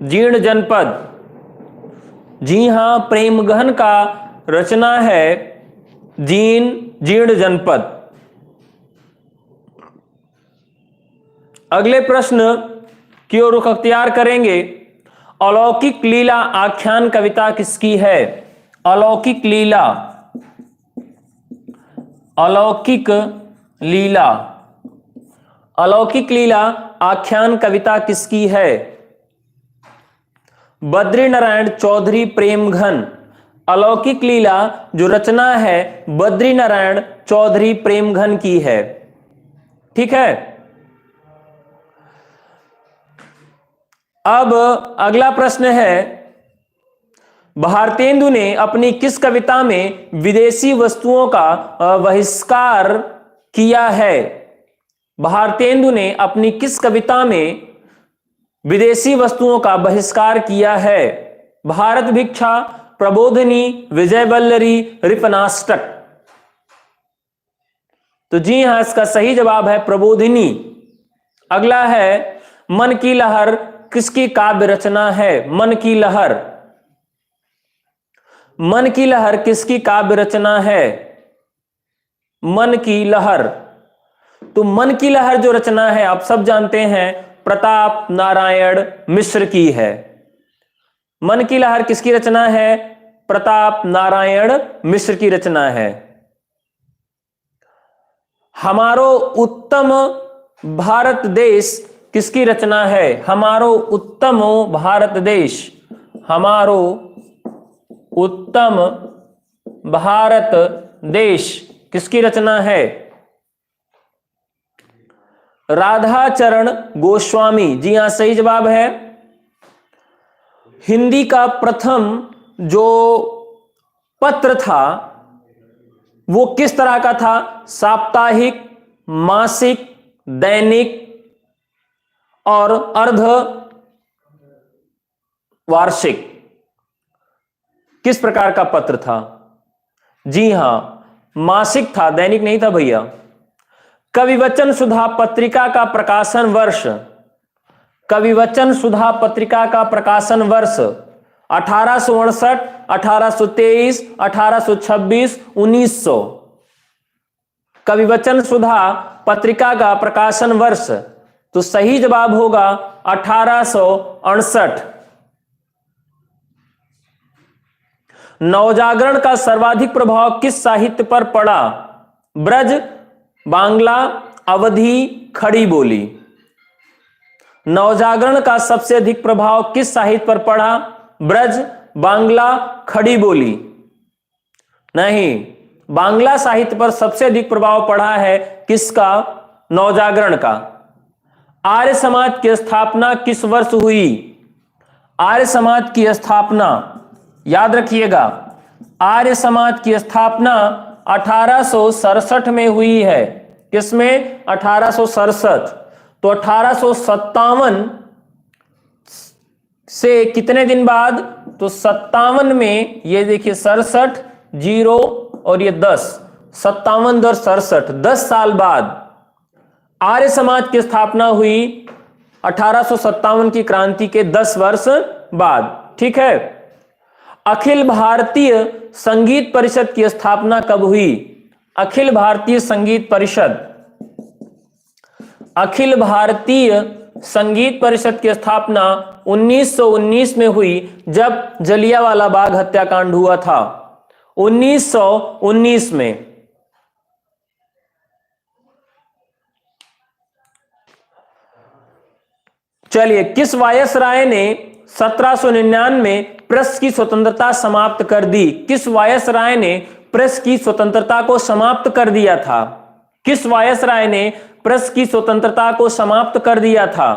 Speaker 1: जीर्ण जनपद, जी हां प्रेमघन का रचना है जीर्ण जनपद। अगले प्रश्न की ओर रुख अख्तियार करेंगे। अलौकिक लीला आख्यान कविता किसकी है? अलौकिक लीला, अलौकिक लीला, अलौकिक लीला आख्यान कविता किसकी है? बद्रीनारायण चौधरी प्रेमघन। अलौकिक लीला जो रचना है बद्रीनारायण चौधरी प्रेमघन की है। ठीक है, अब अगला प्रश्न है, भारतेंदु ने अपनी किस कविता में विदेशी वस्तुओं का बहिष्कार किया है? भारतेंदु ने अपनी किस कविता में विदेशी वस्तुओं का बहिष्कार किया है? भारत भिक्षा, प्रबोधिनी, विजयवल्लरी, रिपनाष्टक। तो जी हां, इसका सही जवाब है प्रबोधिनी। अगला है मन की लहर किसकी काव्य रचना है? मन की लहर, मन की लहर किसकी काव्य रचना है? मन की लहर। तो मन की लहर जो रचना है आप सब जानते हैं प्रताप नारायण मिश्र की है। मन की लहर किसकी रचना है? प्रताप नारायण मिश्र की रचना है। हमारो उत्तम भारत देश किसकी रचना है? हमारो उत्तम भारत देश, हमारो उत्तम भारत देश किसकी रचना है? राधाचरण गोस्वामी। जी हां, सही जवाब है। हिंदी का प्रथम जो पत्र था वो किस तरह का था? साप्ताहिक, मासिक, दैनिक और अर्ध वार्षिक, किस प्रकार का पत्र था? जी हां, मासिक था, दैनिक नहीं था भैया। कविवचन सुधा पत्रिका का प्रकाशन वर्ष, कविवचन सुधा पत्रिका का प्रकाशन वर्ष 1868, 1823, 1826, 1900। कविवचन सुधा पत्रिका का प्रकाशन वर्ष, तो सही जवाब होगा 1868। नवजागरण का सर्वाधिक प्रभाव किस साहित्य पर पड़ा? ब्रज, बांग्ला, अवधी, खड़ी बोली। नवजागरण का सबसे अधिक प्रभाव किस साहित्य पर पड़ा? ब्रज, बांग्ला, खड़ी बोली। नहीं, बांग्ला साहित्य पर सबसे अधिक प्रभाव पड़ा है किसका? नवजागरण का। आर्य समाज की स्थापना किस वर्ष हुई? आर्य समाज की स्थापना याद रखिएगा, आर्य समाज की स्थापना 1867 में हुई है। किसमें? 1867। तो 1857 से कितने दिन बाद? तो 57 में, ये देखिए 67 जीरो और ये 10, 57 दर 67, 10 साल बाद आर्य समाज की स्थापना हुई। 1857 की क्रांति के 10 वर्ष बाद। ठीक है। अखिल भारतीय संगीत परिषद की स्थापना कब हुई? अखिल भारतीय संगीत परिषद, अखिल भारतीय संगीत परिषद की स्थापना 1919 में हुई, जब जलियांवाला बाग हत्याकांड हुआ था 1919 में। चलिए, किस वायसराय ने 1799 में प्रेस की स्वतंत्रता समाप्त कर दी? किस वायसराय ने प्रेस की स्वतंत्रता को समाप्त कर दिया था? किस वायसराय ने प्रेस की स्वतंत्रता को समाप्त कर दिया था?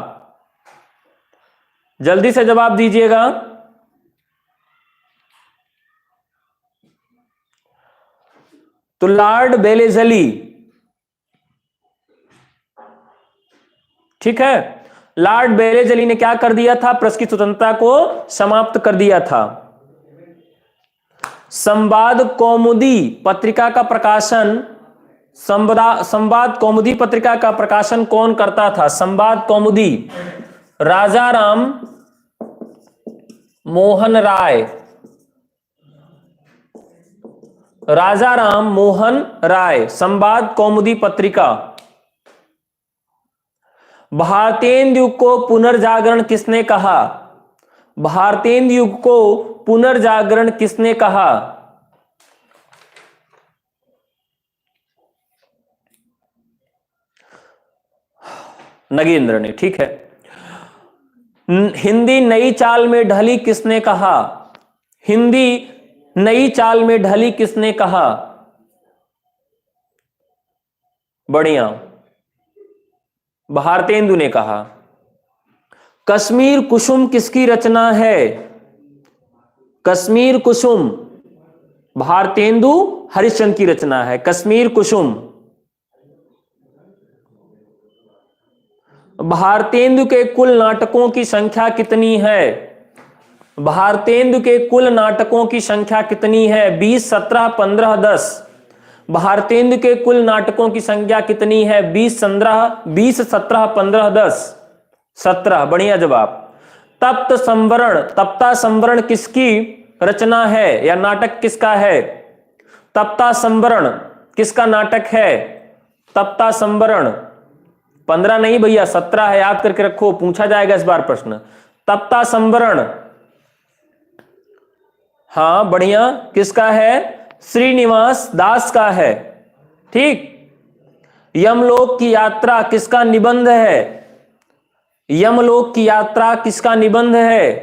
Speaker 1: जल्दी से जवाब दीजिएगा। तो लॉर्ड वेलेस्ली। ठीक है, लॉर्ड वेलेस्ली ने क्या कर दिया था? प्रेस की स्वतंत्रता को समाप्त कर दिया था। संवाद कौमुदी पत्रिका का प्रकाशन, संवाद कौमुदी पत्रिका का प्रकाशन कौन करता था? संवाद कौमुदी राजाराम मोहन राय, राजाराम मोहन राय, संवाद कौमुदी पत्रिका। भारतेंदु युग को पुनर्जागरण किसने कहा? भारतेंदु युग को पुनर्जागरण किसने कहा? नगेंद्र ने। ठीक है। हिंदी नई चाल में ढली किसने कहा? हिंदी नई चाल में ढली किसने कहा? बढ़िया, भारतेंदु ने कहा। कश्मीर कुसुम किसकी रचना है? कश्मीर कुसुम भारतेंदु हरिश्चंद्र की रचना है। कश्मीर कुसुम। भारतेंदु के कुल नाटकों की संख्या कितनी है? भारतेंदु के कुल नाटकों की संख्या कितनी है? 20, 17, 15, 10। भारतेंदु के कुल नाटकों की संख्या कितनी है? 20, 17, 15, 10। 17। बढ़िया जवाब। तप्त संवरण, तप्ता संवरण किसकी रचना है या नाटक किसका है? तप्ता संवरण किसका नाटक है? तप्ता संवरण 15 नहीं भैया 17 है, याद करके रखो, पूछा जाएगा इस बार प्रश्न। तप्ता संवरण, हाँ बढ़िया, किसका है? श्रीनिवास दास का है। ठीक। यमलोक की यात्रा किसका निबंध है? यमलोक की यात्रा किसका निबंध है?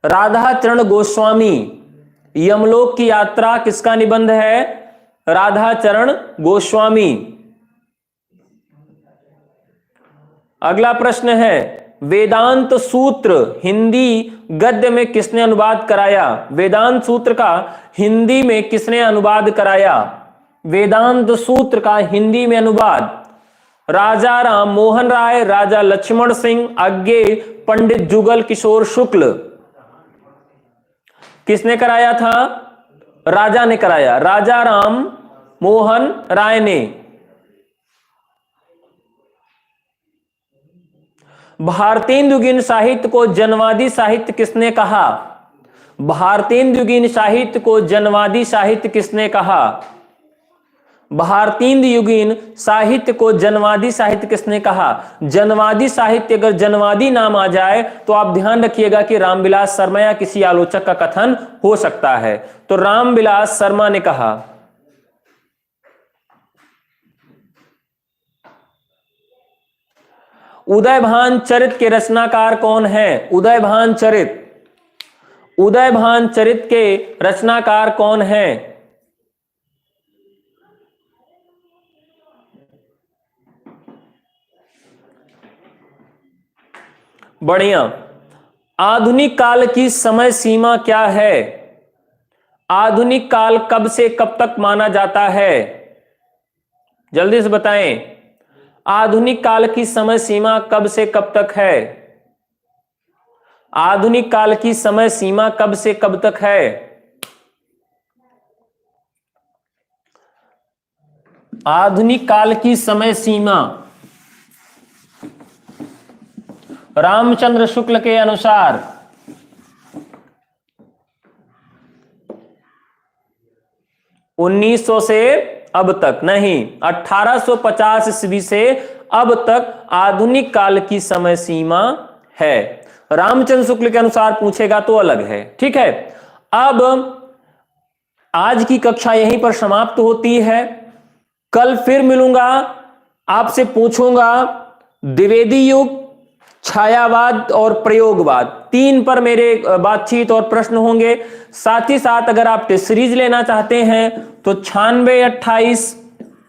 Speaker 1: राधाचरण गोस्वामी। यमलोक की यात्रा किसका निबंध है? राधाचरण गोस्वामी। अगला प्रश्न है, वेदांत सूत्र हिंदी गद्य में किसने अनुवाद कराया? वेदांत सूत्र का हिंदी में किसने अनुवाद कराया? वेदांत सूत्र का हिंदी में अनुवाद राजा राम मोहन राय, राजा लक्ष्मण सिंह, अज्ञे पंडित जुगल किशोर शुक्ल। किसने कराया था? राजा ने कराया, राजा राम मोहन राय ने। भारतेंदुगीन साहित्य को जनवादी साहित्य किसने कहा? भारतेंदुगीन साहित्य को जनवादी साहित्य किसने कहा? भारतेंदुगीन साहित्य को जनवादी साहित्य किसने कहा? जनवादी साहित्य, अगर जनवादी नाम आ जाए तो आप ध्यान रखिएगा कि रामविलास शर्मा या किसी आलोचक का कथन हो सकता है। तो रामविलास शर्मा ने कहा। उदयभान चरित के रचनाकार कौन है? उदयभान चरित, उदयभान चरित के रचनाकार कौन है? बढ़िया। आधुनिक काल की समय सीमा क्या है? आधुनिक काल कब से कब तक माना जाता है? जल्दी से बताएं। आधुनिक काल की समय सीमा कब से कब तक है? आधुनिक काल की समय सीमा कब से कब तक है? आधुनिक काल की समय सीमा रामचंद्र शुक्ल के अनुसार 1900 से अब तक नहीं, 1850 ईस्वी से अब तक आधुनिक काल की समय सीमा है। रामचंद्र शुक्ल के अनुसार पूछेगा तो अलग है। ठीक है, अब आज की कक्षा यहीं पर समाप्त होती है। कल फिर मिलूंगा, आपसे पूछूंगा द्विवेदी युग, छायावाद और प्रयोगवाद, 3 पर मेरे बातचीत और प्रश्न होंगे। साथ ही साथ अगर आप टेस्ट सीरीज लेना चाहते हैं तो 96, 28,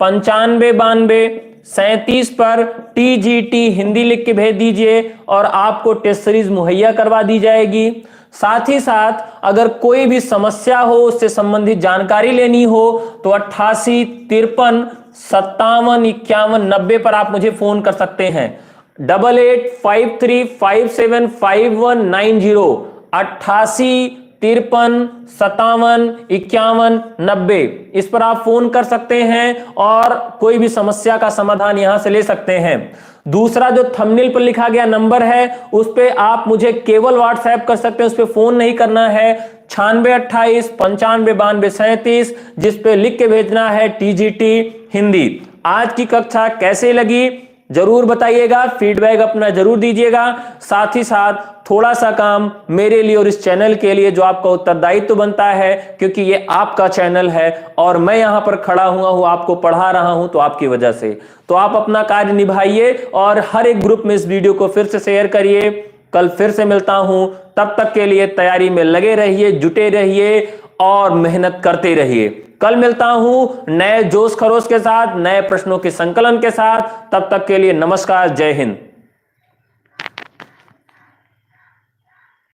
Speaker 1: 95, 92, 37 पर TGT हिंदी लिख के भेज दीजिए और आपको टेस्ट सीरीज मुहैया करवा दी जाएगी। साथ ही साथ अगर कोई भी समस्या हो, उससे संबंधित जानकारी लेनी हो तो 88 53 57 51 90 पर आप मुझे फोन कर सकते हैं। 8853575190, 88 53 57 51 90, इस पर आप फोन कर सकते हैं और कोई भी समस्या का समाधान यहां से ले सकते हैं। दूसरा जो थंबनेल पर लिखा गया नंबर है उस पे आप मुझे केवल व्हाट्सएप कर सकते हैं, उस पे फोन नहीं करना है। 96 28 95 92 37, जिस पे लिख के भेजना है TGT हिंदी। आज की कक्षा कैसे लगी जरूर बताइएगा, फीडबैक अपना जरूर दीजिएगा। साथ ही साथ थोड़ा सा काम मेरे लिए और इस चैनल के लिए जो आपका उत्तरदायित्व बनता है, क्योंकि ये आपका चैनल है और मैं यहां पर खड़ा हुआ हूं, आपको पढ़ा रहा हूं तो आपकी वजह से। तो आप अपना कार्य निभाइए और हर एक ग्रुप में इस वीडियो को फिर से शेयर करिए। कल फिर से मिलता हूं, तब तक के लिए तैयारी में लगे रहिए, जुटे रहिए और मेहनत करते रहिए। कल मिलता हूं नए जोश खरोश के साथ, नए प्रश्नों के संकलन के साथ। तब तक के लिए नमस्कार, जय हिंद।